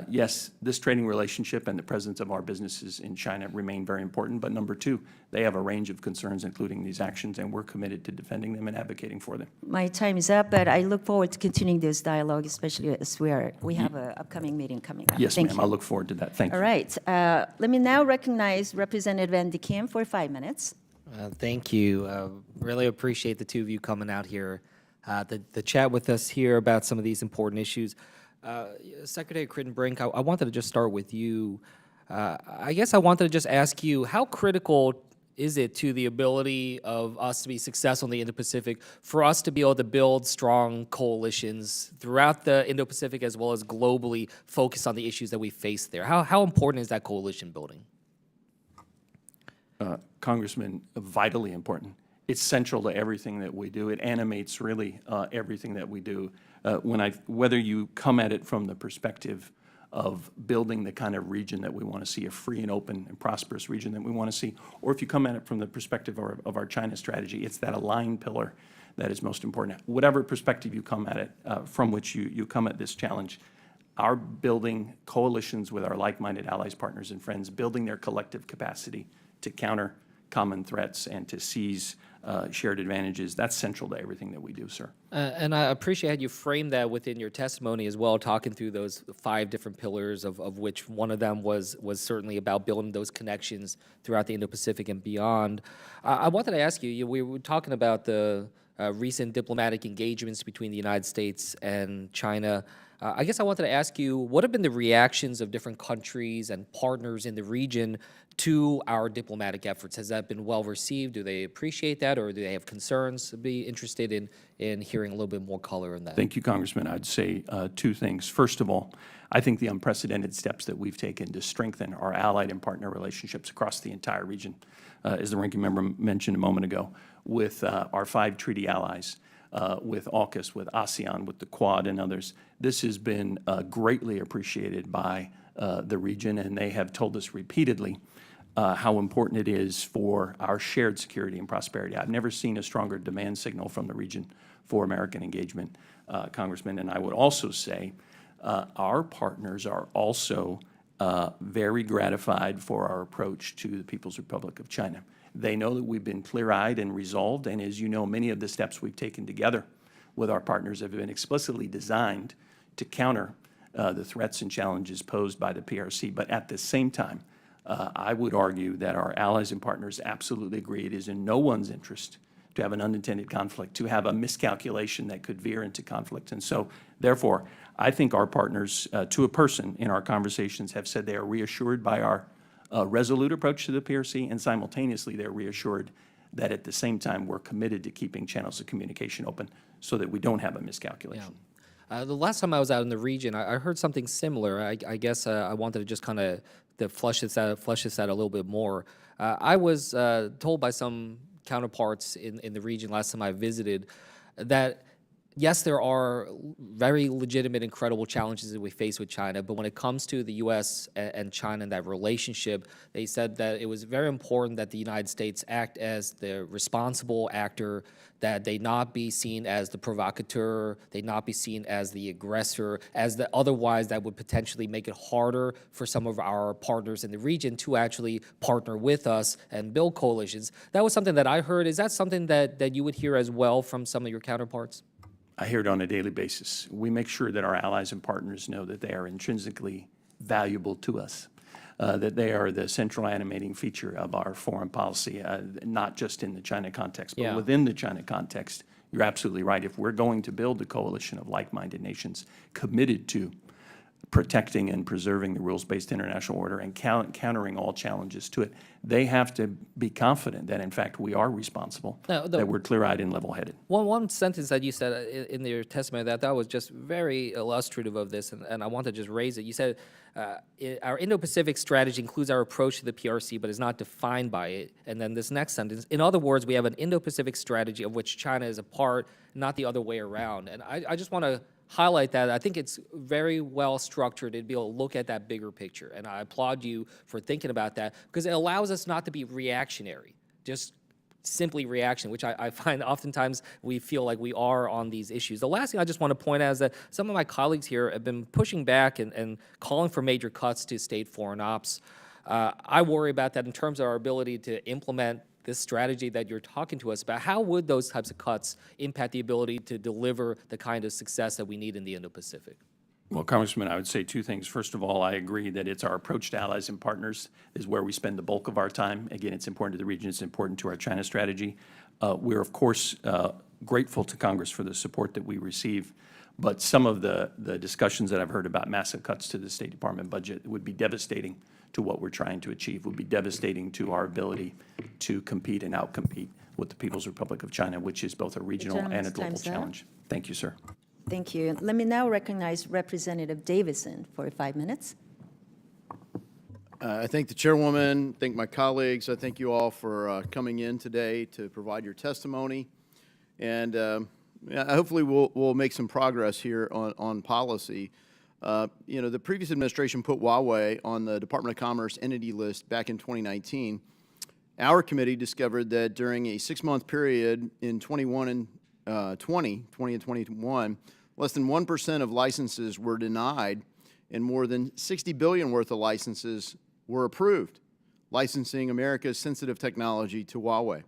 yes, this trading relationship and the presence of our businesses in China remain very important, but number two, they have a range of concerns, including these actions, and we're committed to defending them and advocating for them. My time is up, but I look forward to continuing this dialogue, especially as we have an upcoming meeting coming up. Yes, Thank ma'am, you. I look forward to that. Thank you. All right. Let me now recognize Representative Andy Kim for 5 minutes. Thank you. Really appreciate the two of you coming out here to chat with us here about some of these important issues. Secretary Crittenbrink, I wanted to just start with you. I guess I wanted to just ask you, how critical is it to the ability of us to be successful in the Indo-Pacific for us to be able to build strong coalitions throughout the Indo-Pacific as well as globally focused on the issues that we face there? How important is that coalition building? Congressman, vitally important. It's central to everything that we do. It animates really everything that we do. Whether you come at it from the perspective of building the kind of region that we want to see, a free and open and prosperous region that we want to see, or if you come at it from the perspective of our China strategy, it's that aligned pillar that is most important. Whatever perspective you come at it, from which you come at this challenge, our building coalitions with our like-minded allies, partners, and friends, building their collective capacity to counter common threats and to seize shared advantages, that's central to everything that we do, sir. And I appreciate how you framed that within your testimony as well, talking through those 5 different pillars, of which one of them was certainly about building those connections throughout the Indo-Pacific and beyond. I wanted to ask you, we were talking about the recent diplomatic engagements between the United States and China. I guess I wanted to ask you, what have been the reactions of different countries and partners in the region to our diplomatic efforts? Has that been well received? Do they appreciate that, or do they have concerns? I'd be interested in hearing a little bit more color on that. Thank you, Congressman. I'd say 2 things. First of all, I think the unprecedented steps that we've taken to strengthen our allied and partner relationships across the entire region, as the ranking member mentioned a moment ago, with our 5 treaty allies, with AUKUS, with ASEAN, with the Quad, and others. This has been greatly appreciated by the region, and they have told us repeatedly how important it is for our shared security and prosperity. I've never seen a stronger demand signal from the region for American engagement, Congressman. And I would also say our partners are also very gratified for our approach to the People's Republic of China. They know that we've been clear-eyed and resolved, and as you know, many of the steps we've taken together with our partners have been explicitly designed to counter the threats and challenges posed by the PRC. But at the same time, I would argue that our allies and partners absolutely agree it is in no one's interest to have an unintended conflict, to have a miscalculation that could veer into conflict. And so, therefore, I think our partners, to a person in our conversations, have said they are reassured by our resolute approach to the PRC, and simultaneously they're reassured that at the same time we're committed to keeping channels of communication open so that we don't have a miscalculation. The last time I was out in the region, I heard something similar. I guess I wanted to just kind of flush this out a little bit more. I was told by some counterparts in the region last time I visited that yes, there are very legitimate and credible challenges that we face with China, but when it comes to the U.S. and China and that relationship, they said that it was very important that the United States act as the responsible actor, that they not be seen as the provocateur, they not be seen as the aggressor, otherwise that would potentially make it harder for some of our partners in the region to actually partner with us and build coalitions. That was something that I heard. Is that something that you would hear as well from some of your counterparts? I hear it on a daily basis. We make sure that our allies and partners know that they are intrinsically valuable to us, that they are the central animating feature of our foreign policy, not just in the China context, but within the China context. You're absolutely right. If we're going to build a coalition of like-minded nations committed to protecting and preserving the rules-based international order and countering all challenges to it, they have to be confident that, in fact, we are responsible, that we're clear-eyed and level-headed. One sentence that you said in your testimony that was just very illustrative of this, and I want to just raise it. You said, our Indo-Pacific strategy includes our approach to the PRC, but is not defined by it. And then this next sentence, in other words, we have an Indo-Pacific strategy of which China is a part, not the other way around. And I just want to highlight that. I think it's very well structured to be able to look at that bigger picture. And I applaud you for thinking about that because it allows us not to be reactionary, just simply reaction, which I find oftentimes we feel like we are on these issues. The last thing I just want to point out is that some of my colleagues here have been pushing back and calling for major cuts to state foreign ops. I worry about that in terms of our ability to implement this strategy that you're talking to us about. How would those types of cuts impact the ability to deliver the kind of success that we need in the Indo-Pacific? Well, Congressman, I would say two things. First of all, I agree that it's our approach to allies and partners is where we spend the bulk of our time. Again, it's important to the region. It's important to our China strategy. We're, of course, grateful to Congress for the support that we receive. But some of the discussions that I've heard about massive cuts to the State Department budget would be devastating to what we're trying to achieve, would be devastating to our ability to compete and outcompete with the People's Republic of China, which is both a regional and a global challenge. Thank you, sir. Thank you. Let me now recognize Representative Davison for 5 minutes. I thank the chairwoman, thank my colleagues. I thank you all for coming in today to provide your testimony. And hopefully we'll make some progress here on policy. You know, the previous administration put Huawei on the Department of Commerce entity list back in 2019. Our committee discovered that during a 6-month period in 2020 and 21, less than 1% of licenses were denied and more than $60 billion worth of licenses were approved, licensing America's sensitive technology to Huawei.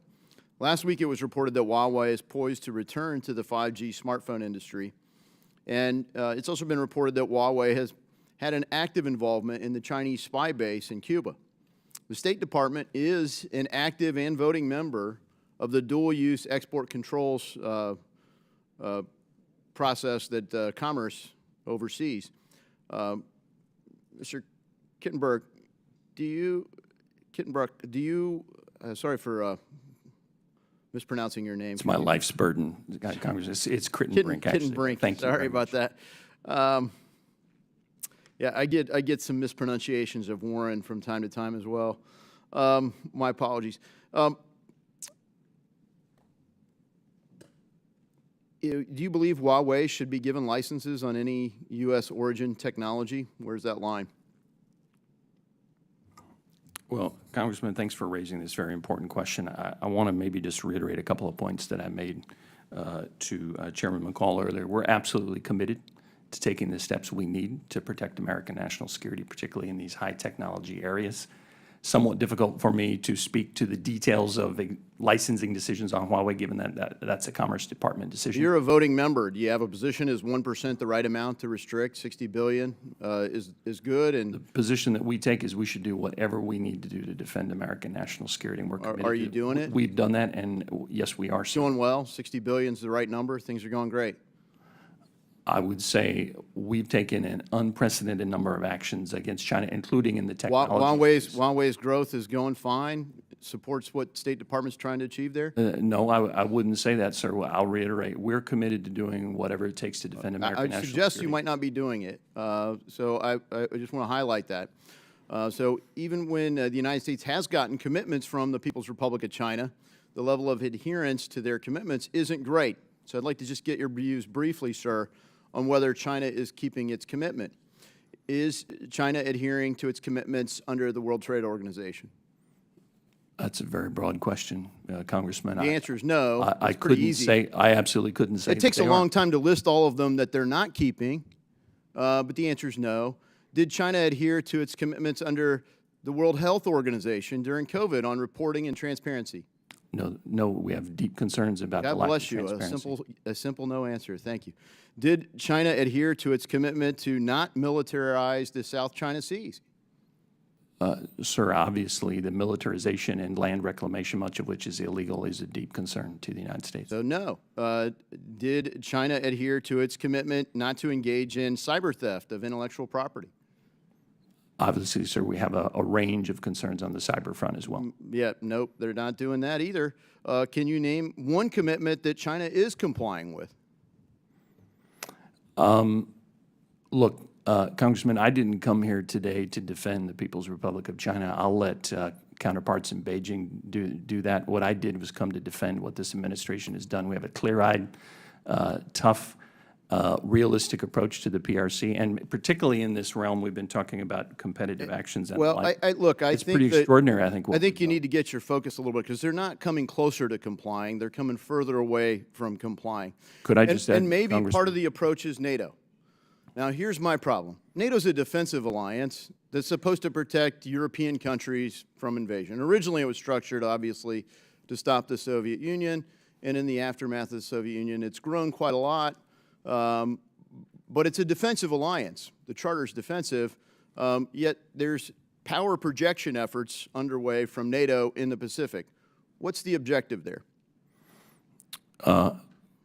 Last week it was reported that Huawei is poised to return to the 5G smartphone industry. And it's also been reported that Huawei has had an active involvement in the Chinese spy base in Cuba. The State Department is an active and voting member of the dual-use export controls process that Commerce oversees. Mr. Kittenberg, sorry for mispronouncing your name. It's my life's burden, Congress. It's Kittenbrink, actually. Kittenbrink. Thank you. Sorry about that. Yeah, I get some mispronunciations of Warren from time to time as well. My apologies. Do you believe Huawei should be given licenses on any U.S. origin technology? Where's that line? Well, Congressman, thanks for raising this very important question. I want to maybe just reiterate a couple of points that I made to Chairman McCall earlier. We're absolutely committed to taking the steps we need to protect American national security, particularly in these high technology areas. Somewhat difficult for me to speak to the details of the licensing decisions on Huawei, given that that's a Commerce Department decision. You're a voting member. Do you have a position? Is 1% the right amount to restrict? 60 billion is good. And the position that we take is we should do whatever we need to do to defend American national security, and we're committed. Are you doing it? We've done that, and yes, we are. Doing well. 60 billion is the right number. Things are going great. I would say we've taken an unprecedented number of actions against China, including in the technology. Huawei's growth is going fine. Supports what State Department's trying to achieve there? No, I wouldn't say that, sir. I'll reiterate. We're committed to doing whatever it takes to defend American national security. I suggest you might not be doing it. So I just want to highlight that. So even when the United States has gotten commitments from the People's Republic of China, the level of adherence to their commitments isn't great. So I'd like to just get your views briefly, sir, on whether China is keeping its commitment. Is China adhering to its commitments under the World Trade Organization? That's a very broad question, Congressman. The answer is no. I It's pretty couldn't easy. say, I absolutely couldn't say. It takes that a they long aren't. time to list all of them that they're not keeping, but the answer is no. Did China adhere to its commitments under the World Health Organization during COVID on reporting and transparency? No, we have deep concerns about the God lack of bless you. transparency. A simple no answer. Thank you. Did China adhere to its commitment to not militarize the South China Seas? Sir, obviously, the militarization and land reclamation, much of which is illegal, is a deep concern to the United States. So no. Did China adhere to its commitment not to engage in cyber theft of intellectual property? Obviously, sir, we have a range of concerns on the cyber front as well. Yeah, nope, they're not doing that either. Can you name one commitment that China is complying with? Look, Congressman, I didn't come here today to defend the People's Republic of China. I'll let counterparts in Beijing do that. What I did was come to defend what this administration has done. We have a clear-eyed, tough, realistic approach to the PRC, and particularly in this realm, we've been talking about competitive actions. And Well, like. I It's think pretty that- extraordinary, I think. I think you need to get your focus a little bit because they're not coming closer to complying. They're coming further away from complying. Could I just add, And maybe part Congressman? of the approach is NATO. Now, here's my problem. NATO's a defensive alliance that's supposed to protect European countries from invasion. Originally, it was structured, obviously, to stop the Soviet Union, and in the aftermath of the Soviet Union, it's grown quite a lot, but it's a defensive alliance. The charter's defensive, yet there's power projection efforts underway from NATO in the Pacific. What's the objective there?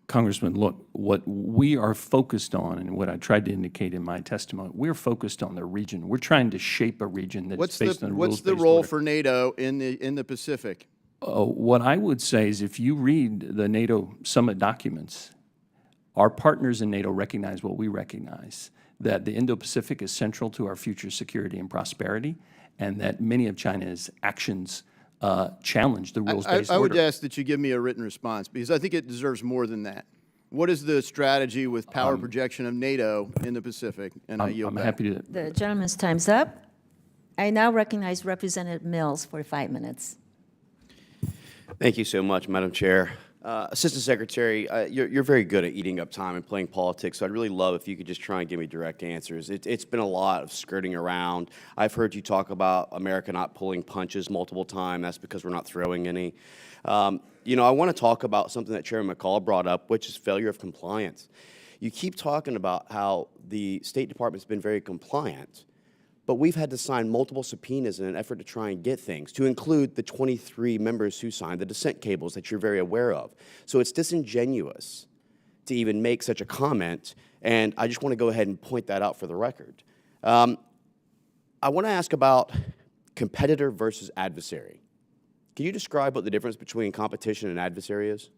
Congressman, look, what we are focused on, and what I tried to indicate in my testimony, we're focused on the region. We're trying to shape a region that's What's based the, on what's the rules-based role order. for NATO in the Pacific? What I would say is if you read the NATO summit documents, our partners in NATO recognize what we recognize, that the Indo-Pacific is central to our future security and prosperity, and that many of China's actions challenge the rules-based I would order. ask that you give me a written response because I think it deserves more than that. What is the strategy with power projection of NATO in the Pacific? And I yield I'm back. happy to. The gentleman's time's up. I now recognize Representative Mills for 5 minutes. Thank you so much, Madam Chair. Assistant Secretary, you're very good at eating up time and playing politics, so I'd really love if you could just try and give me direct answers. It's been a lot of skirting around. I've heard you talk about America not pulling punches multiple times. That's because we're not throwing any. You know, I want to talk about something that Chairman McCall brought up, which is failure of compliance. You keep talking about how the State Department's been very compliant, but we've had to sign multiple subpoenas in an effort to try and get things, to include the 23 members who signed the dissent cables that you're very aware of. So it's disingenuous to even make such a comment, and I just want to go ahead and point that out for the record. I want to ask about competitor versus adversary. Can you describe what the difference between competition and adversary is?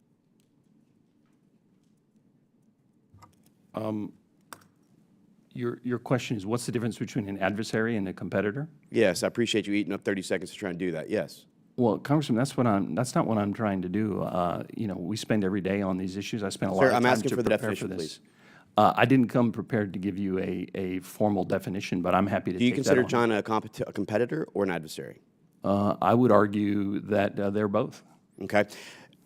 Your question is, what's the difference between an adversary and a competitor? Yes, I appreciate you eating up 30 seconds to try and do that. Yes. Well, Congressman, that's not what I'm trying to do. You know, we spend every day on these issues. I spent a lot Sir, of I'm time asking to for the prepare definition, this. please. I didn't come prepared to give you a formal definition, but I'm happy to Do you take consider that on. China a competitor or an adversary? I would argue that they're both. Okay.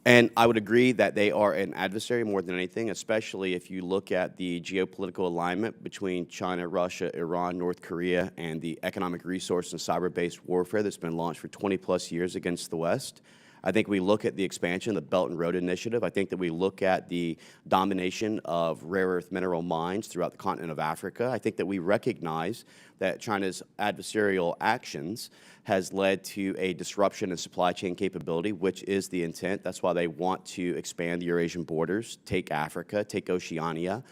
And I would agree that they are an adversary more than anything, especially if you look at the geopolitical alignment between China, Russia, Iran, North Korea, and the economic resource and cyber-based warfare that's been launched for 20-plus years against the West. I think we look at the expansion of the Belt and Road Initiative. I think that we look at the domination of rare earth mineral mines throughout the continent of Africa. I think that we recognize that China's adversarial actions has led to a disruption in supply chain capability, which is the intent. That's why they want to expand the Eurasian borders, take Africa, take Oceania,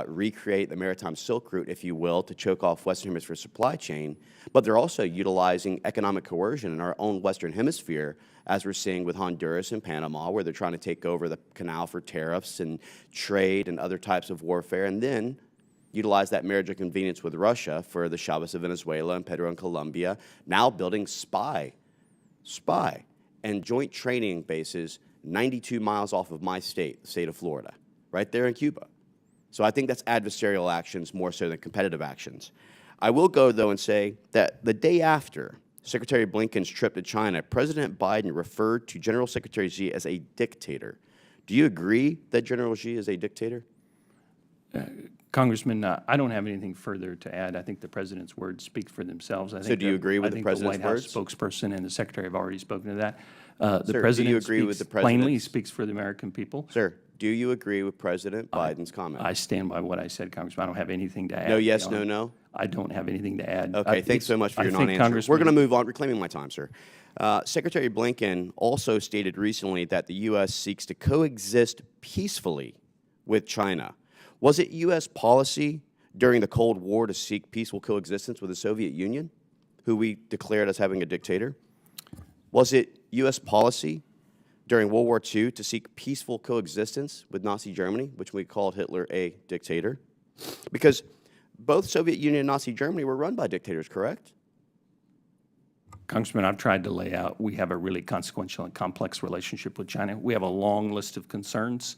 recreate the maritime Silk Route, if you will, to choke off Western Hemisphere supply chain. But they're also utilizing economic coercion in our own Western Hemisphere, as we're seeing with Honduras and Panama, where they're trying to take over the canal for tariffs and trade and other types of warfare. And then utilized that marriage of convenience with Russia for the Chavez of Venezuela and Pedro in Colombia, now building spy and joint training bases 92 miles off of my state, the state of Florida, right there in Cuba. So I think that's adversarial actions more so than competitive actions. I will go, though, and say that the day after Secretary Blinken's trip to China, President Biden referred to General Secretary Xi as a dictator. Do you agree that General Xi is a dictator? Congressman, I don't have anything further to add. I think the president's words speak for themselves. I think do you agree with the president's White House words? spokesperson and the secretary have already spoken to that. The Sir, president do you agree with the speaks plainly. He president's- speaks for the American people. Sir, do you agree with President Biden's comment? I stand by what I said, Congressman. I don't have anything to add. No yes, no, beyond- no? I don't have anything to add. Okay, thanks so much for your I think non-answer. We're Congressman- going to move on, reclaiming my time, sir. Secretary Blinken also stated recently that the U.S. seeks to coexist peacefully with China. Was it U.S. policy during the Cold War to seek peaceful coexistence with the Soviet Union, who we declared as having a dictator? Was it U.S. policy during World War II to seek peaceful coexistence with Nazi Germany, which we called Hitler a dictator? Because both Soviet Union and Nazi Germany were run by dictators, correct? Congressman, I've tried to lay out, we have a really consequential and complex relationship with China. We have a long list of concerns,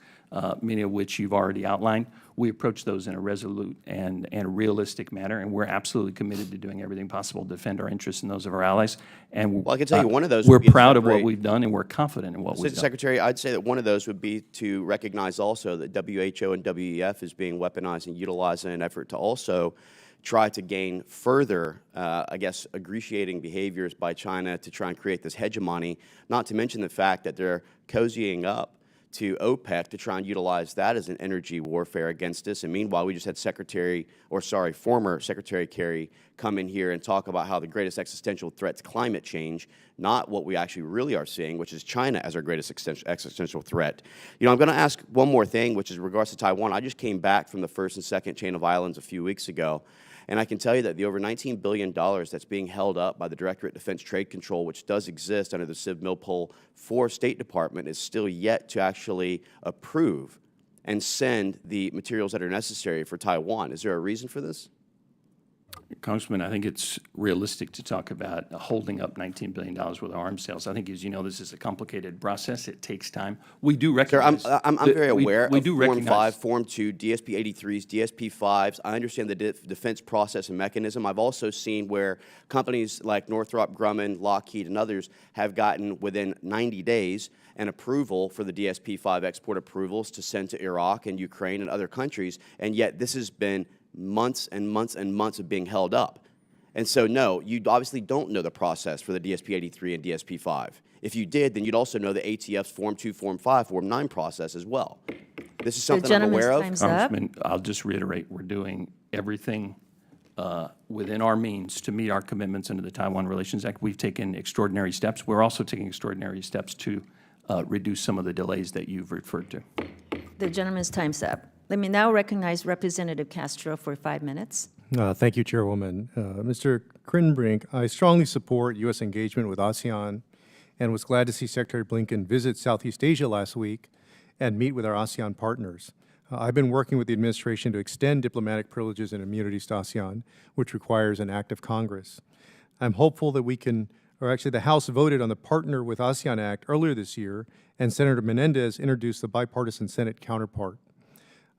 many of which you've already outlined. We approach those in a resolute and realistic manner, and we're absolutely committed to doing everything possible to defend our interests and those of our allies. And Well, I can tell you one of those we're would be to proud of what separate- we've done, and we're confident in what we've Assistant done. Secretary, I'd say that one of those would be to recognize also that WHO and WEF is being weaponized and utilized in an effort to also try to gain further, I guess, ingratiating behaviors by China to try and create this hegemony, not to mention the fact that they're cozying up to OPEC to try and utilize that as an energy warfare against us. And meanwhile, we just had former Secretary Kerry come in here and talk about how the greatest existential threat is climate change, not what we actually really are seeing, which is China as our greatest existential threat. You know, I'm going to ask one more thing, which is in regards to Taiwan. I just came back from the first and second chain of islands a few weeks ago. And I can tell you that the over $19 billion that's being held up by the Directorate of Defense Trade Control, which does exist under the Civ Milpol for State Department, is still yet to actually approve and send the materials that are necessary for Taiwan. Is there a reason for this? Congressman, I think it's realistic to talk about holding up $19 billion worth of arms sales. I think, as you know, this is a complicated process. It takes time. We do Sir, recognize. I'm very aware we of do Form recognize- 5, Form 2, DSP 83s, DSP 5s. I understand the defense process and mechanism. I've also seen where companies like Northrop Grumman, Lockheed, and others have gotten within 90 days an approval for the DSP 5 export approvals to send to Iraq and Ukraine and other countries, and yet this has been months and months and months of being held up. And so, no, you obviously don't know the process for the DSP 83 and DSP 5. If you did, then you'd also know the ATF's Form 2, Form 5, Form 9 process as well. This is something I'm gentleman's aware of. time's up. Congressman, I'll just reiterate, we're doing everything within our means to meet our commitments under the Taiwan Relations Act. We've taken extraordinary steps. We're also taking extraordinary steps to reduce some of the delays that you've referred to. The gentleman's time's up. Let me now recognize Representative Castro for 5 minutes. Thank you, Chairwoman. Mr. Crinbrink, I strongly support U.S. engagement with ASEAN and was glad to see Secretary Blinken visit Southeast Asia last week and meet with our ASEAN partners. I've been working with the administration to extend diplomatic privileges and immunities to ASEAN, which requires an act of Congress. I'm hopeful that we can, or actually the House voted on the Partner with ASEAN Act earlier this year, and Senator Menendez introduced the bipartisan Senate counterpart.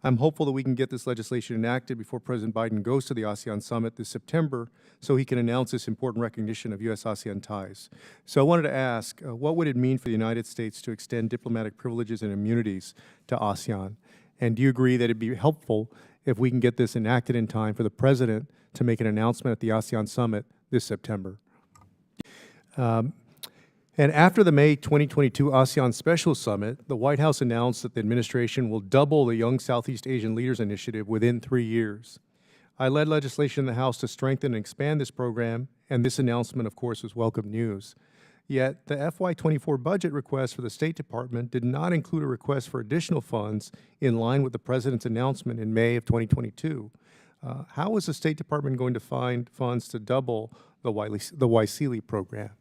I'm hopeful that we can get this legislation enacted before President Biden goes to the ASEAN summit this September so he can announce this important recognition of U.S.-ASEAN ties. So I wanted to ask, what would it mean for the United States to extend diplomatic privileges and immunities to ASEAN? And do you agree that it'd be helpful if we can get this enacted in time for the President to make an announcement at the ASEAN summit this September? And after the May 2022 ASEAN Special Summit, the White House announced that the administration will double the Young Southeast Asian Leaders Initiative within 3 years. I led legislation in the House to strengthen and expand this program, and this announcement, of course, was welcome news. Yet, the FY24 budget request for the State Department did not include a request for additional funds in line with the President's announcement in May of 2022. How is the State Department going to find funds to double the YSEALI program?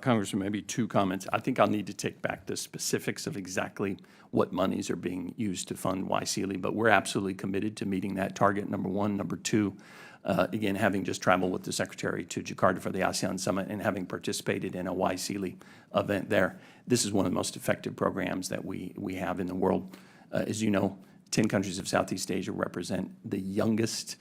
Congressman, maybe two comments. I think I'll need to take back the specifics of exactly what monies are being used to fund YSEALI, but we're absolutely committed to meeting that target, number one. Number two, again, having just traveled with the Secretary to Jakarta for the ASEAN Summit and having participated in a YSEALI event there, this is one of the most effective programs that we have in the world. As you know, 10 countries of Southeast Asia represent the youngest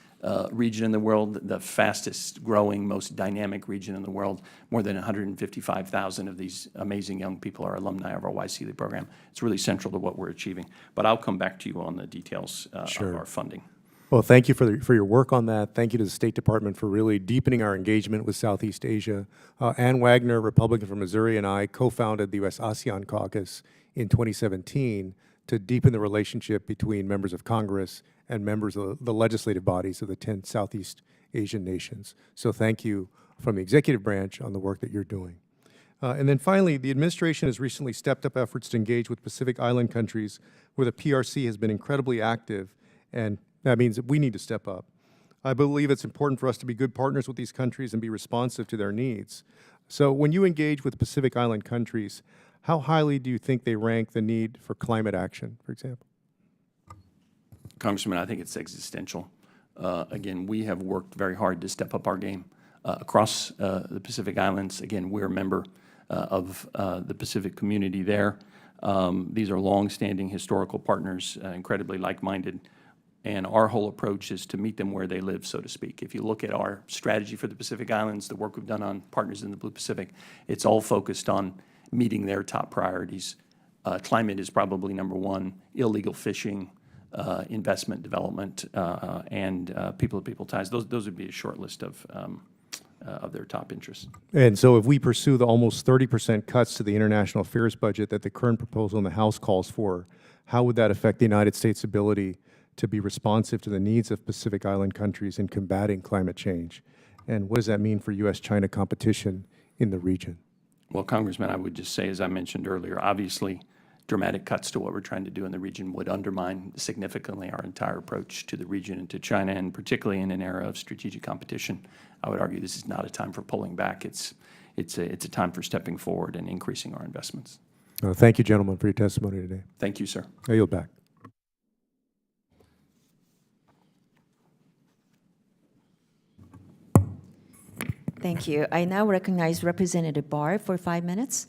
region in the world, the fastest growing, most dynamic region in the world. More than 155,000 of these amazing young people are alumni of our YSEALI program. It's really central to what we're achieving. But I'll come back to you on the details of our funding. Well, thank you for your work on that. Thank you to the State Department for really deepening our engagement with Southeast Asia. Ann Wagner, Republican from Missouri, and I co-founded the U.S. ASEAN Caucus in 2017 to deepen the relationship between members of Congress and members of the legislative bodies of the 10 Southeast Asian nations. So thank you from the executive branch on the work that you're doing. And then finally, the administration has recently stepped up efforts to engage with Pacific Island countries where the PRC has been incredibly active, and that means that we need to step up. I believe it's important for us to be good partners with these countries and be responsive to their needs. So when you engage with Pacific Island countries, how highly do you think they rank the need for climate action, for example? Congressman, I think it's existential. Again, we have worked very hard to step up our game across the Pacific Islands. Again, we're a member of the Pacific community there. These are long-standing historical partners, incredibly like-minded, and our whole approach is to meet them where they live, so to speak. If you look at our strategy for the Pacific Islands, the work we've done on Partners in the Blue Pacific, it's all focused on meeting their top priorities. Climate is probably number one, illegal fishing, investment development, and people-to-people ties. Those would be a short list of their top interests. And so if we pursue the almost 30% cuts to the international affairs budget that the current proposal in the House calls for, how would that affect the United States' ability to be responsive to the needs of Pacific Island countries in combating climate change? And what does that mean for U.S.-China competition in the region? Well, Congressman, I would just say, as I mentioned earlier, obviously dramatic cuts to what we're trying to do in the region would undermine significantly our entire approach to the region and to China, and particularly in an era of strategic competition. I would argue this is not a time for pulling back. It's a time for stepping forward and increasing our investments. Thank you, gentlemen, for your testimony today. Thank you, sir. I yield back. Thank you. I now recognize Representative Barr for 5 minutes.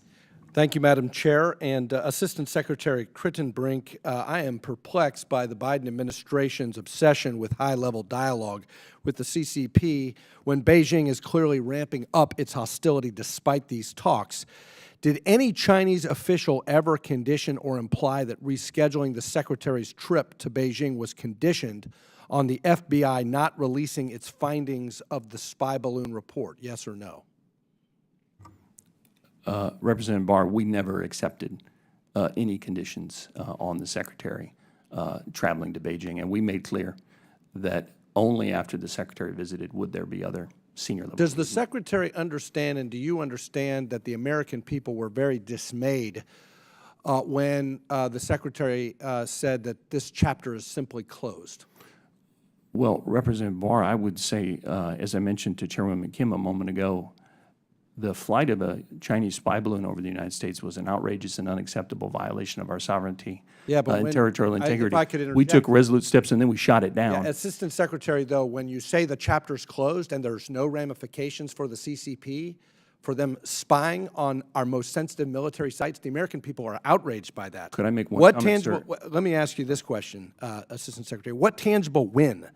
Thank you, Madam Chair. And Assistant Secretary Crittenbrink, I am perplexed by the Biden administration's obsession with high-level dialogue with the CCP when Beijing is clearly ramping up its hostility despite these talks. Did any Chinese official ever condition or imply that rescheduling the Secretary's trip to Beijing was conditioned on the FBI not releasing its findings of the spy balloon report? Yes or no? Representative Barr, we never accepted any conditions on the Secretary traveling to Beijing, and we made clear that only after the Secretary visited would there be other senior level. Does the Secretary understand, and do you understand, that the American people were very dismayed when the Secretary said that this chapter is simply closed? Well, Representative Barr, I would say, as I mentioned to Chairwoman Kim a moment ago, the flight of a Chinese spy balloon over the United States was an outrageous and unacceptable violation of our sovereignty and territorial integrity. If I could we took resolute steps and then we shot it down. Yeah, Assistant Secretary, though, when you say the chapter's closed and there's no ramifications for the CCP, for them spying on our most sensitive military sites, the American people are outraged by that. Could I make one comment, sir? Let me ask you this question, Assistant Secretary. What tangible win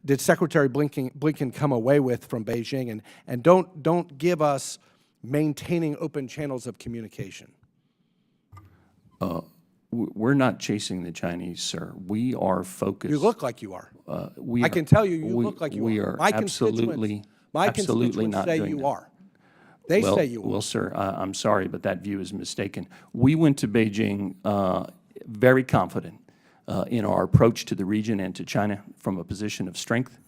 did Secretary Blinken come away with from Beijing? And don't give us maintaining open channels of communication. We're not chasing the Chinese, sir. We are focused. You look like you are. I can tell you, you look like you are. We are absolutely not say doing you that. are. They say you are. Well, sir, I'm sorry, but that view is mistaken. We went to Beijing very confident in our approach to the region and to China from a position of strength.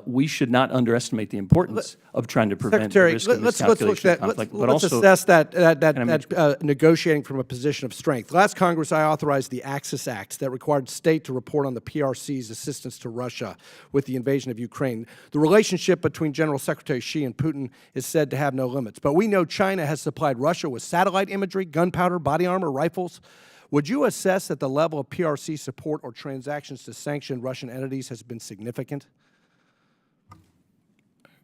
we should not underestimate the importance of trying to prevent the Secretary, risk of let's look miscalculation at of conflict. But let's also, assess that Can I negotiating from a position of strength. Last Congress, I authorized the Axis Act that required state to report on the PRC's assistance to Russia with the invasion of Ukraine. The relationship between General Secretary Xi and Putin is said to have no limits, but we know China has supplied Russia with satellite imagery, gunpowder, body armor, rifles. Would you assess that the level of PRC support or transactions to sanctioned Russian entities has been significant?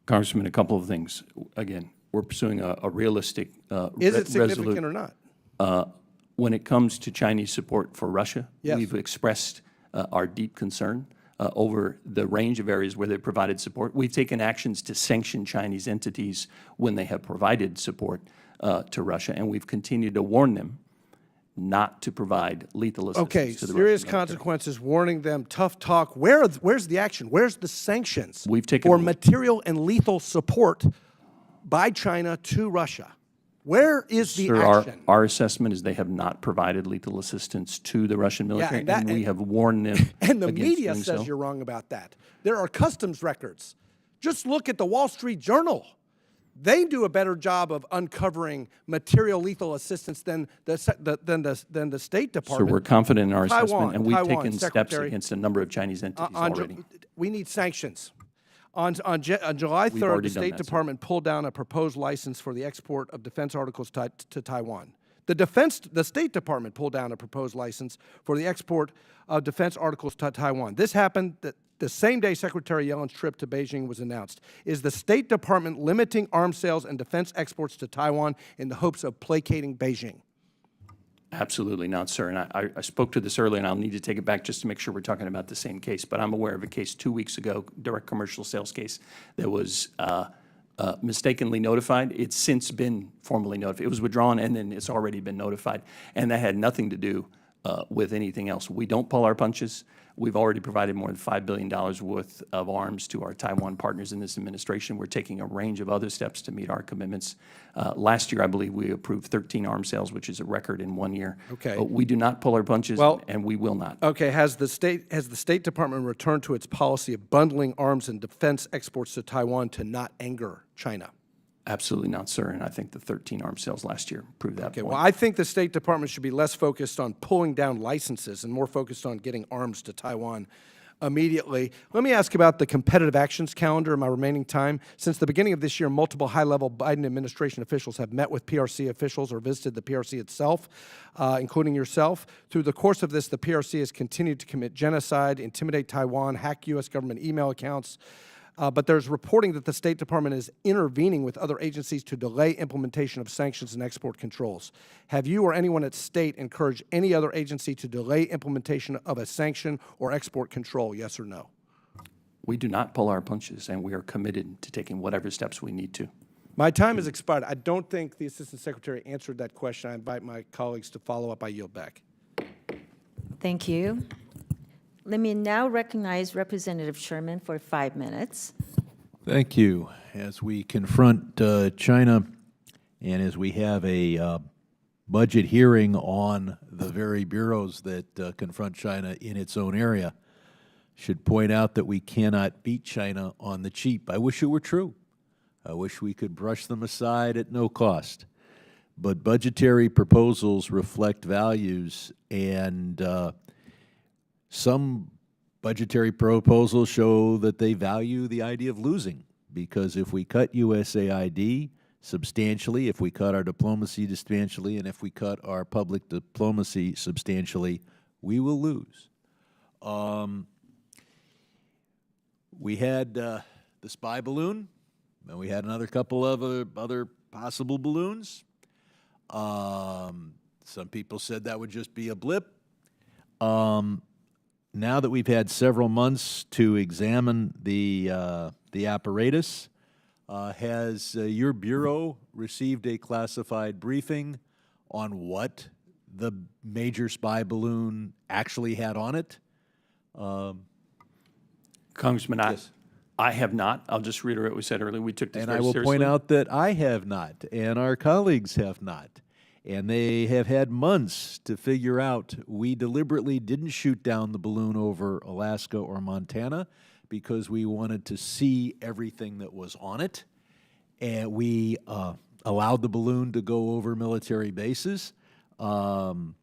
Congressman, a couple of things. Again, we're pursuing a realistic Is it significant or not? When it comes to Chinese support for Russia, Yes. we've expressed our deep concern over the range of areas where they've provided support. We've taken actions to sanction Chinese entities when they have provided support to Russia, and we've continued to warn them not to provide lethal assistance Okay, to the serious Russian military. consequences, warning them, tough talk. Where's the action? Where's the sanctions We've taken for a- material and lethal support by China to Russia? Where is the Sir, action? our assessment is they have not provided lethal assistance to the Russian military, and that- and we have warned them And the against media doing says so. you're wrong about that. There are customs records. Just look at the Wall Street Journal. They do a better job of uncovering material lethal assistance than the State So Department. we're confident in our assessment, Taiwan, and we've Taiwan, taken steps Secretary. against a number of Chinese entities already. We need sanctions. On July 3rd, already the done State that, sir. Department pulled down a proposed license for the export of defense articles to Taiwan. The State Department pulled down a proposed license for the export of defense articles to Taiwan. This happened the same day Secretary Yellen's trip to Beijing was announced. Is the State Department limiting arms sales and defense exports to Taiwan in the hopes of placating Beijing? Absolutely not, sir. And I spoke to this earlier, and I'll need to take it back just to make sure we're talking about the same case. But I'm aware of a case 2 weeks ago, direct commercial sales case, that was mistakenly notified. It's since been formally notified. It was withdrawn, and then it's already been notified. And that had nothing to do with anything else. We don't pull our punches. We've already provided more than $5 billion worth of arms to our Taiwan partners in this administration. We're taking a range of other steps to meet our commitments. Last year, I believe we approved 13 arms sales, which is a record in 1 year. Okay. We do not pull our punches, Well- and we will not. Okay, has the State Department returned to its policy of bundling arms and defense exports to Taiwan to not anger China? Absolutely not, sir. And I think the 13 arms sales last year proved that Okay, point. well, I think the State Department should be less focused on pulling down licenses and more focused on getting arms to Taiwan immediately. Let me ask about the competitive actions calendar in my remaining time. Since the beginning of this year, multiple high-level Biden administration officials have met with PRC officials or visited the PRC itself, including yourself. Through the course of this, the PRC has continued to commit genocide, intimidate Taiwan, hack U.S. government email accounts. But there's reporting that the State Department is intervening with other agencies to delay implementation of sanctions and export controls. Have you or anyone at State encouraged any other agency to delay implementation of a sanction or export control, yes or no? We do not pull our punches, and we are committed to taking whatever steps we need to. My time has expired. I don't think the Assistant Secretary answered that question. I invite my colleagues to follow up. I yield back. Thank you. Let me now recognize Representative Sherman for 5 minutes. Thank you. As we confront China and as we have a budget hearing on the very bureaus that confront China in its own area, should point out that we cannot beat China on the cheap. I wish it were true. I wish we could brush them aside at no cost. But budgetary proposals reflect values, and some budgetary proposals show that they value the idea of losing, because if we cut USAID substantially, if we cut our diplomacy substantially, and if we cut our public diplomacy substantially, we will lose. We had the spy balloon, and we had another couple of other possible balloons. Some people said that would just be a blip. Now that we've had several months to examine the apparatus, has your bureau received a classified briefing on what the major spy balloon actually had on it? Congressman, Yes. I have not. I'll just reiterate what we said earlier. We took this And very I will seriously. point out that I have not, and our colleagues have not. And they have had months to figure out we deliberately didn't shoot down the balloon over Alaska or Montana because we wanted to see everything that was on it. And we allowed the balloon to go over military bases. We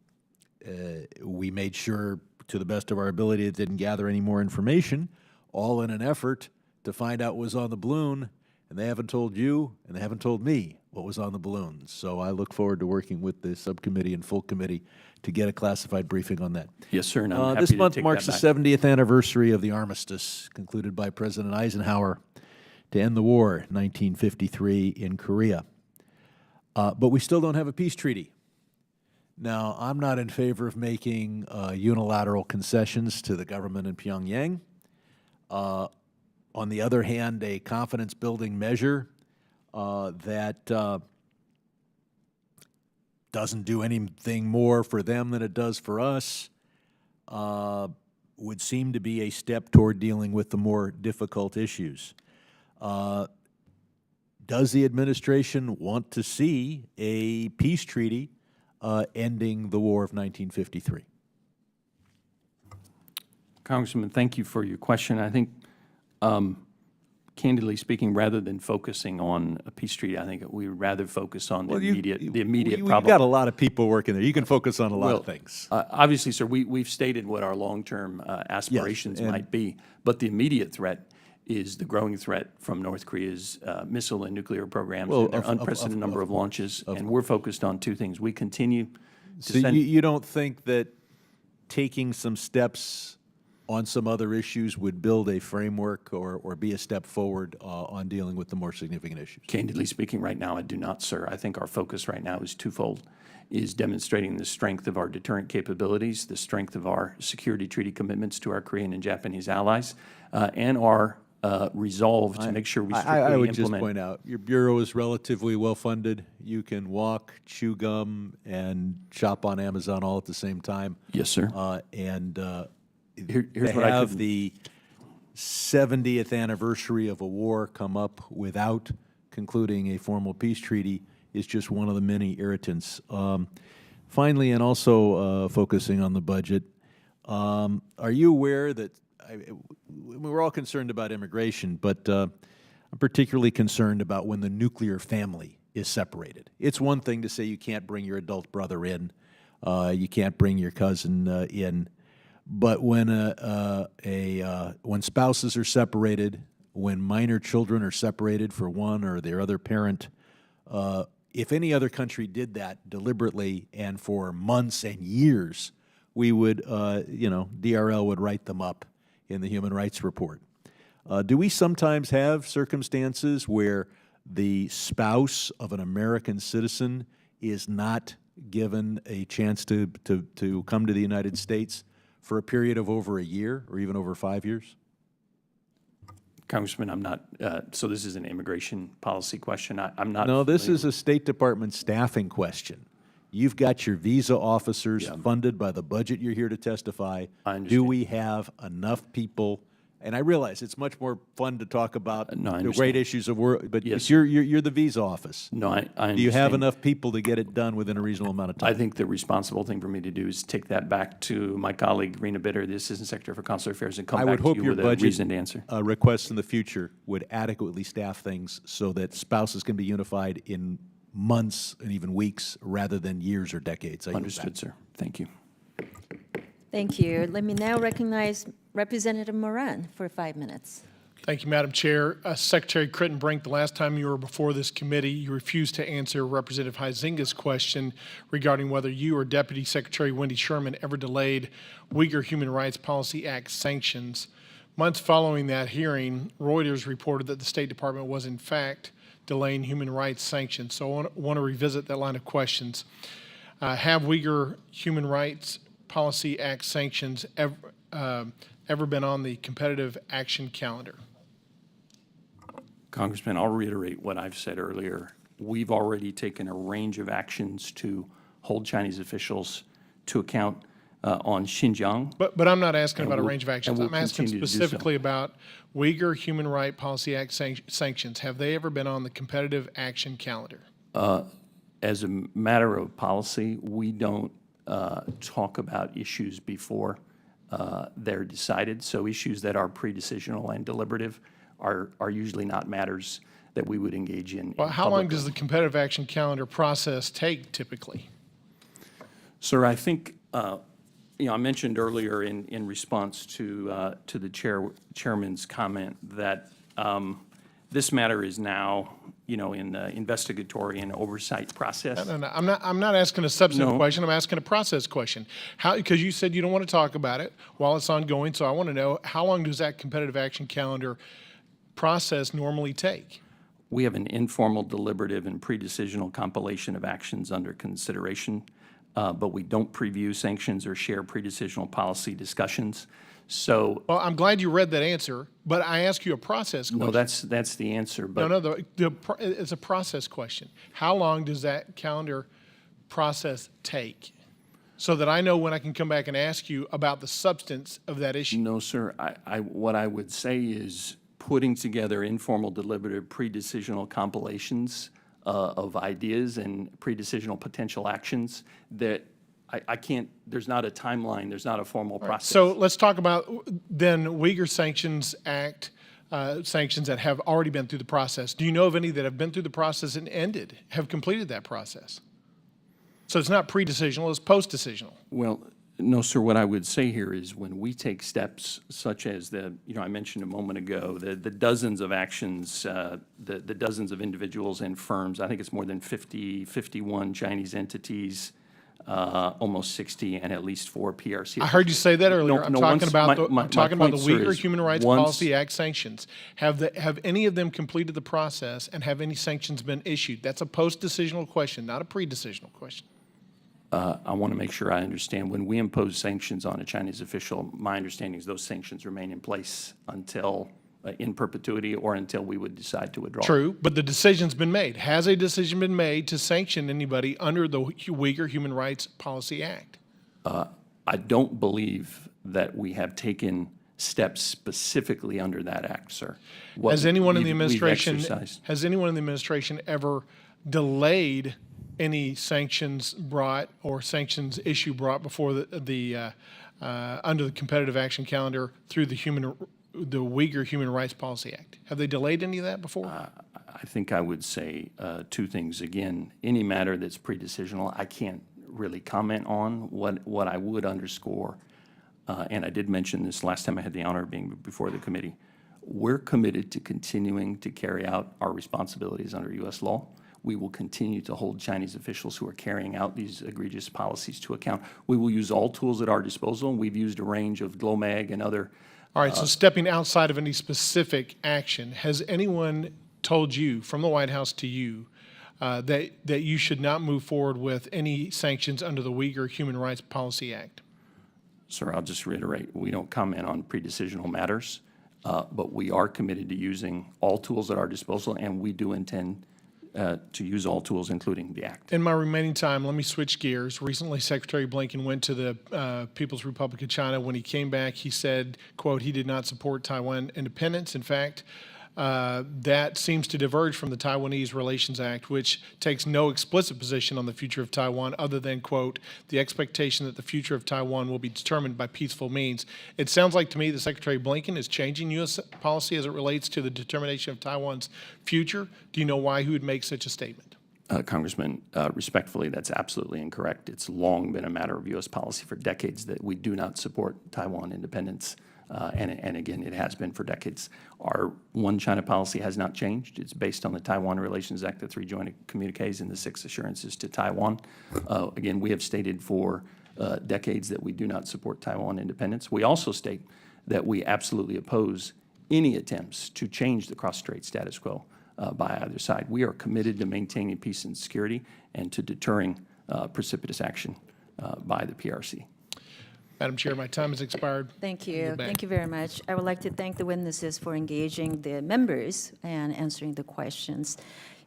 made sure, to the best of our ability, it didn't gather any more information, all in an effort to find out what was on the balloon. And they haven't told you, and they haven't told me what was on the balloon. So I look forward to working with the subcommittee and full committee to get a classified briefing on that. Yes, sir, and I'm happy This to month take marks that the back. 70th anniversary of the armistice concluded by President Eisenhower to end the war in 1953 in Korea. But we still don't have a peace treaty. Now, I'm not in favor of making unilateral concessions to the government in Pyongyang. On the other hand, a confidence-building measure that doesn't do anything more for them than it does for us would seem to be a step toward dealing with the more difficult issues. Does the administration want to see a peace treaty ending the war of 1953? Congressman, thank you for your question. I think, candidly speaking, rather than focusing on a peace treaty, I think we would rather focus on the immediate problem. You've got a lot of people working there. You can focus on a lot of things. Obviously, sir, we've stated what our long-term aspirations might be, but the immediate threat is the growing threat from North Korea's missile and nuclear programs and their unprecedented number of launches, and we're focused on two things. We continue to So send... you don't think that taking some steps on some other issues would build a framework or be a step forward on dealing with the more significant issues? Candidly speaking, right now, I do not, sir. I think our focus right now is twofold, is demonstrating the strength of our deterrent capabilities, the strength of our security treaty commitments to our Korean and Japanese allies, and our resolve to make sure we strictly I would implement. just point out, your bureau is relatively well-funded. You can walk, chew gum, and shop on Amazon all at the same time. Yes, sir. Here's what I have could- the 70th anniversary of a war come up without concluding a formal peace treaty is just one of the many irritants. Finally, and also focusing on the budget, are you aware that we're all concerned about immigration, but I'm particularly concerned about when the nuclear family is separated. It's one thing to say you can't bring your adult brother in, you can't bring your cousin in, but when when spouses are separated, when minor children are separated for one or their other parent, if any other country did that deliberately and for months and years, we would, DRL would write them up in the Human Rights Report. Do we sometimes have circumstances where the spouse of an American citizen is not given a chance to come to the United States for a period of over a year or even over 5 years? Congressman, I'm not, so this is an immigration policy question. I'm not. No, this familiar- is a State Department staffing question. You've got your visa officers funded by the budget you're here to testify. I understand. Do we have enough people? And I realize it's much more fun to talk about No, I the great understand. issues of work, but Yes. you're the visa office. No, I understand. Do you have enough people to get it done within a reasonable amount of time? I think the responsible thing for me to do is take that back to my colleague, Rena Bitter, the Assistant Secretary for Consular Affairs, and come I back would to hope you your with a budget reasoned answer. requests in the future would adequately staff things so that spouses can be unified in months and even weeks rather than years or decades. I yield back. Understood, sir. Thank you. Thank you. Let me now recognize Representative Moran for 5 minutes. Thank you, Madam Chair. Secretary Crittenbrink, the last time you were before this committee, you refused to answer Representative Huizinga's question regarding whether you or Deputy Secretary Wendy Sherman ever delayed Uyghur Human Rights Policy Act sanctions. Months following that hearing, Reuters reported that the State Department was in fact delaying human rights sanctions. So I want to revisit that line of questions. Have Uyghur Human Rights Policy Act sanctions ever been on the competitive action calendar? Congressman, I'll reiterate what I've said earlier. We've already taken a range of actions to hold Chinese officials to account on Xinjiang. But I'm not asking about a we'll- range of and actions. we'll I'm asking continue to do so. specifically about Uyghur Human Rights Policy Act sanctions. Have they ever been on the competitive action calendar? As a matter of policy, we don't talk about issues before they're decided. So issues that are pre-decisional and deliberative are usually not matters that we would engage in. Well, how long does the competitive action calendar process take typically? Sir, I think, I mentioned earlier in response to the chairman's comment that this matter is now, in the investigatory and oversight process. No, I'm not asking a substantive No. question. I'm asking a process question. Because you said you don't want to talk about it while it's ongoing, so I want to know, how long does that competitive action calendar process normally take? We have an informal, deliberative, and pre-decisional compilation of actions under consideration, but we don't preview sanctions or share pre-decisional policy discussions. So, Well, I'm glad you read that answer, but I ask you a process question. no, that's the answer. But No, it's a process question. How long does that calendar process take? So that I know when I can come back and ask you about the substance of that issue. No, sir. What I would say is putting together informal, deliberative, pre-decisional compilations of ideas and pre-decisional potential actions that I can't, there's not a timeline, there's not a formal process. So let's talk about then Uyghur Sanctions Act sanctions that have already been through the process. Do you know of any that have been through the process and ended, have completed that process? So it's not pre-decisional, it's post-decisional. Well, no, sir. What I would say here is when we take steps such as I mentioned a moment ago, the dozens of actions, the dozens of individuals and firms, I think it's more than 51 Chinese entities, almost 60, and at least 4 PRC. I heard you say that earlier. No, I'm no, talking once- about the my point, sir, Uyghur is Human Rights once- Policy Act sanctions. Have any of them completed the process, and have any sanctions been issued? That's a post-decisional question, not a pre-decisional question. I want to make sure I understand. When we impose sanctions on a Chinese official, my understanding is those sanctions remain in place until, in perpetuity, or until we would decide to withdraw. True, but the decision's been made. Has a decision been made to sanction anybody under the Uyghur Human Rights Policy Act? I don't believe that we have taken steps specifically under that act, sir. What Has anyone in the we've administration, exercised- has anyone in the administration ever delayed any sanctions brought or sanctions issue brought before under the competitive action calendar through the Uyghur Human Rights Policy Act? Have they delayed any of that before? I think I would say 2 things. Again, any matter that's pre-decisional, I can't really comment on. What I would underscore, and I did mention this last time I had the honor of being before the committee, we're committed to continuing to carry out our responsibilities under U.S. law. We will continue to hold Chinese officials who are carrying out these egregious policies to account. We will use all tools at our disposal, and we've used a range of GLOMAG and other. All right, so stepping outside of any specific action, has anyone told you, from the White House to you, that you should not move forward with any sanctions under the Uyghur Human Rights Policy Act? Sir, I'll just reiterate, we don't comment on pre-decisional matters, but we are committed to using all tools at our disposal, and we do intend to use all tools, including the act. In my remaining time, let me switch gears. Recently, Secretary Blinken went to the People's Republic of China. When he came back, he said, quote, he did not support Taiwan independence. In fact, that seems to diverge from the Taiwanese Relations Act, which takes no explicit position on the future of Taiwan other than, quote, the expectation that the future of Taiwan will be determined by peaceful means. It sounds like to me that Secretary Blinken is changing U.S. policy as it relates to the determination of Taiwan's future. Do you know why he would make such a statement? Congressman, respectfully, that's absolutely incorrect. It's long been a matter of U.S. policy for decades that we do not support Taiwan independence. And again, it has been for decades. Our one China policy has not changed. It's based on the Taiwan Relations Act, the 3 joint communiques, and the 6 assurances to Taiwan. Again, we have stated for decades that we do not support Taiwan independence. We also state that we absolutely oppose any attempts to change the cross-strait status quo by either side. We are committed to maintaining peace and security and to deterring precipitous action by the PRC. Madam Chair, my time has expired. Thank You're you. back. Thank you very much. I would like to thank the witnesses for engaging the members and answering the questions.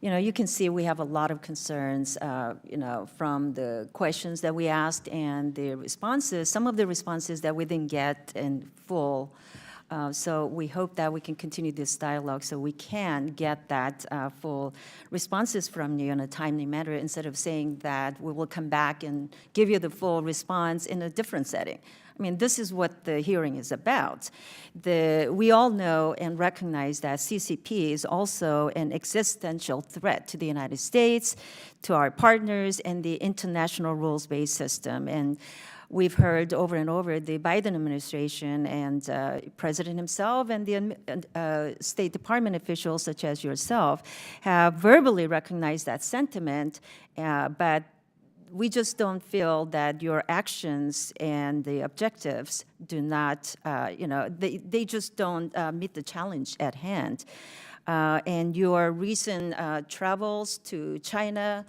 You can see we have a lot of concerns, from the questions that we asked and the responses, some of the responses that we didn't get in full. So we hope that we can continue this dialogue so we can get that full responses from you in a timely manner instead of saying that we will come back and give you the full response in a different setting. I mean, this is what the hearing is about. We all know and recognize that CCP is also an existential threat to the United States, to our partners, and the international rules-based system. And we've heard over and over the Biden administration and President himself and the State Department officials, such as yourself, have verbally recognized that sentiment, but we just don't feel that your actions and the objectives do not, they just don't meet the challenge at hand. And your recent travels to China,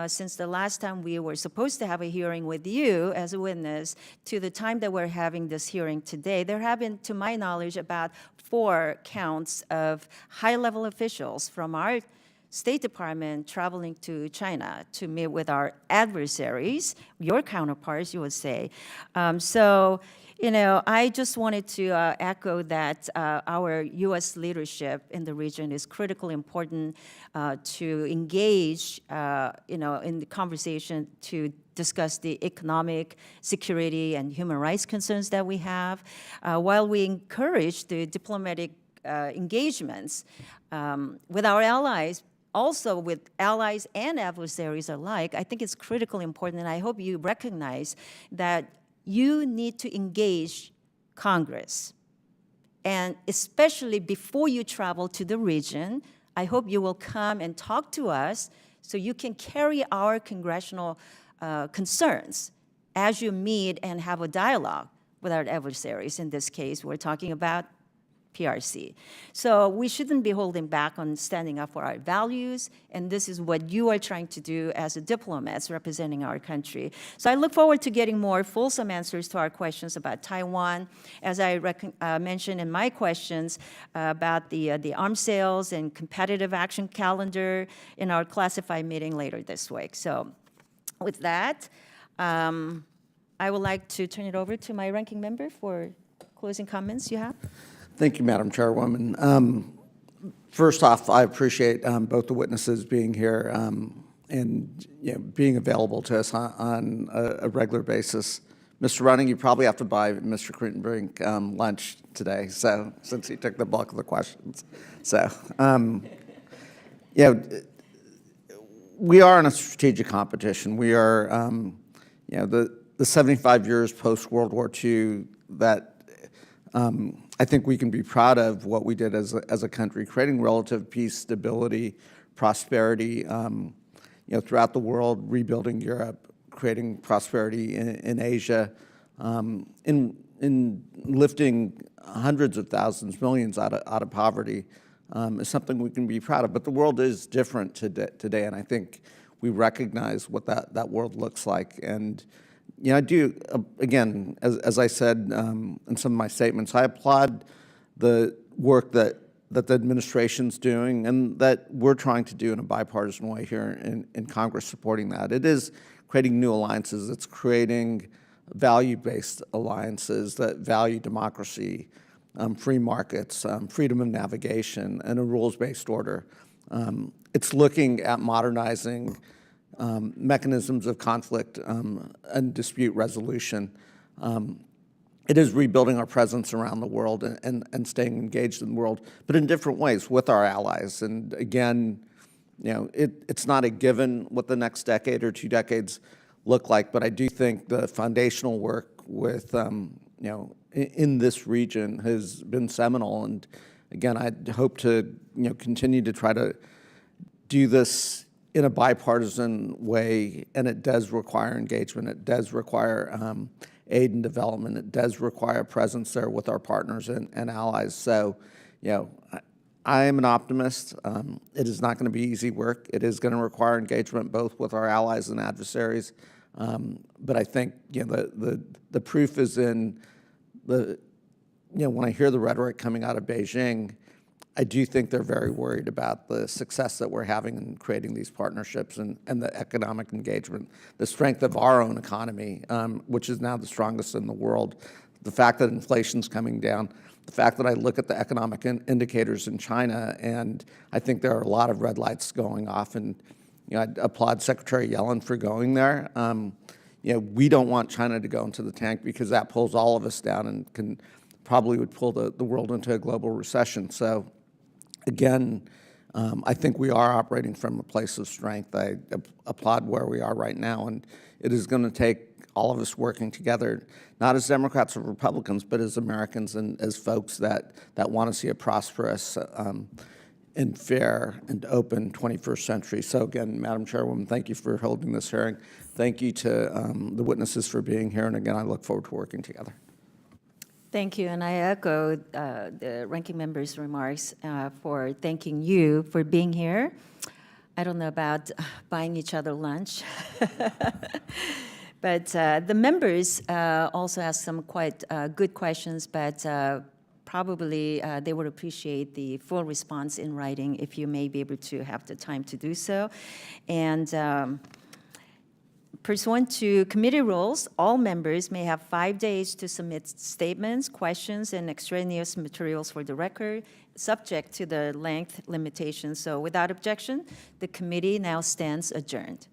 since the last time we were supposed to have a hearing with you as a witness to the time that we're having this hearing today, there have been, to my knowledge, about 4 counts of high-level officials from our State Department traveling to China to meet with our adversaries, your counterparts, you would say. So, I just wanted to echo that our U.S. leadership in the region is critically important to engage, in the conversation to discuss the economic, security, and human rights concerns that we have, while we encourage the diplomatic engagements with our allies, also with allies and adversaries alike. I think it's critically important, and I hope you recognize that you need to engage Congress. And especially before you travel to the region, I hope you will come and talk to us so you can carry our congressional concerns as you meet and have a dialogue with our adversaries. In this case, we're talking about PRC. So we shouldn't be holding back on standing up for our values, and this is what you are trying to do as a diplomats representing our country. So I look forward to getting more fulsome answers to our questions about Taiwan, as I mentioned in my questions about the arms sales and competitive action calendar in our classified meeting later this week. So with that, I would like to turn it over to my ranking member for closing comments you have. Thank you, Madam Chairwoman. First off, I appreciate both the witnesses being here and being available to us on a regular basis. Mr. Running, you probably have to buy Mr. Crittenbrink lunch today, so since he took the bulk of the questions. So, we are in a strategic competition. We are, the 75 years post World War II that. I think we can be proud of what we did as a country, creating relative peace, stability, prosperity, throughout the world, rebuilding Europe, creating prosperity in Asia, in lifting hundreds of thousands, millions out of poverty, is something we can be proud of. But the world is different today, and I think we recognize what that world looks like. And I do, again, as I said in some of my statements, I applaud the work that the administration's doing and that we're trying to do in a bipartisan way here in Congress, supporting that. It is creating new alliances. It's creating value-based alliances that value democracy, free markets, freedom of navigation, and a rules-based order. It's looking at modernizing mechanisms of conflict and dispute resolution. It is rebuilding our presence around the world and staying engaged in the world, but in different ways with our allies. And again, it's not a given what the next decade or 2 decades look like, but I do think the foundational work with, in this region has been seminal. And again, I hope to, continue to try to do this in a bipartisan way, and it does require engagement. It does require aid and development. It does require presence there with our partners and allies. So, I am an optimist. It is not going to be easy work. It is going to require engagement both with our allies and adversaries. But I think the proof is in when I hear the rhetoric coming out of Beijing, I do think they're very worried about the success that we're having in creating these partnerships and the economic engagement, the strength of our own economy, which is now the strongest in the world, the fact that inflation's coming down, the fact that I look at the economic indicators in China, and I think there are a lot of red lights going off, and I applaud Secretary Yellen for going there. we don't want China to go into the tank because that pulls all of us down and probably would pull the world into a global recession. So again, I think we are operating from a place of strength. I applaud where we are right now, and it is going to take all of us working together, not as Democrats or Republicans, but as Americans and as folks that want to see a prosperous and fair and open 21st century. So again, Madam Chairwoman, thank you for holding this hearing. Thank you to the witnesses for being here, and again, I look forward to working together. Thank you, and I echo the ranking member's remarks for thanking you for being here. I don't know about buying each other lunch. But the members also asked some quite good questions, but probably they would appreciate the full response in writing if you may be able to have the time to do so. And pursuant to committee rules, all members may have 5 days to submit statements, questions, and extraneous materials for the record, subject to the length limitation. So without objection, the committee now stands adjourned.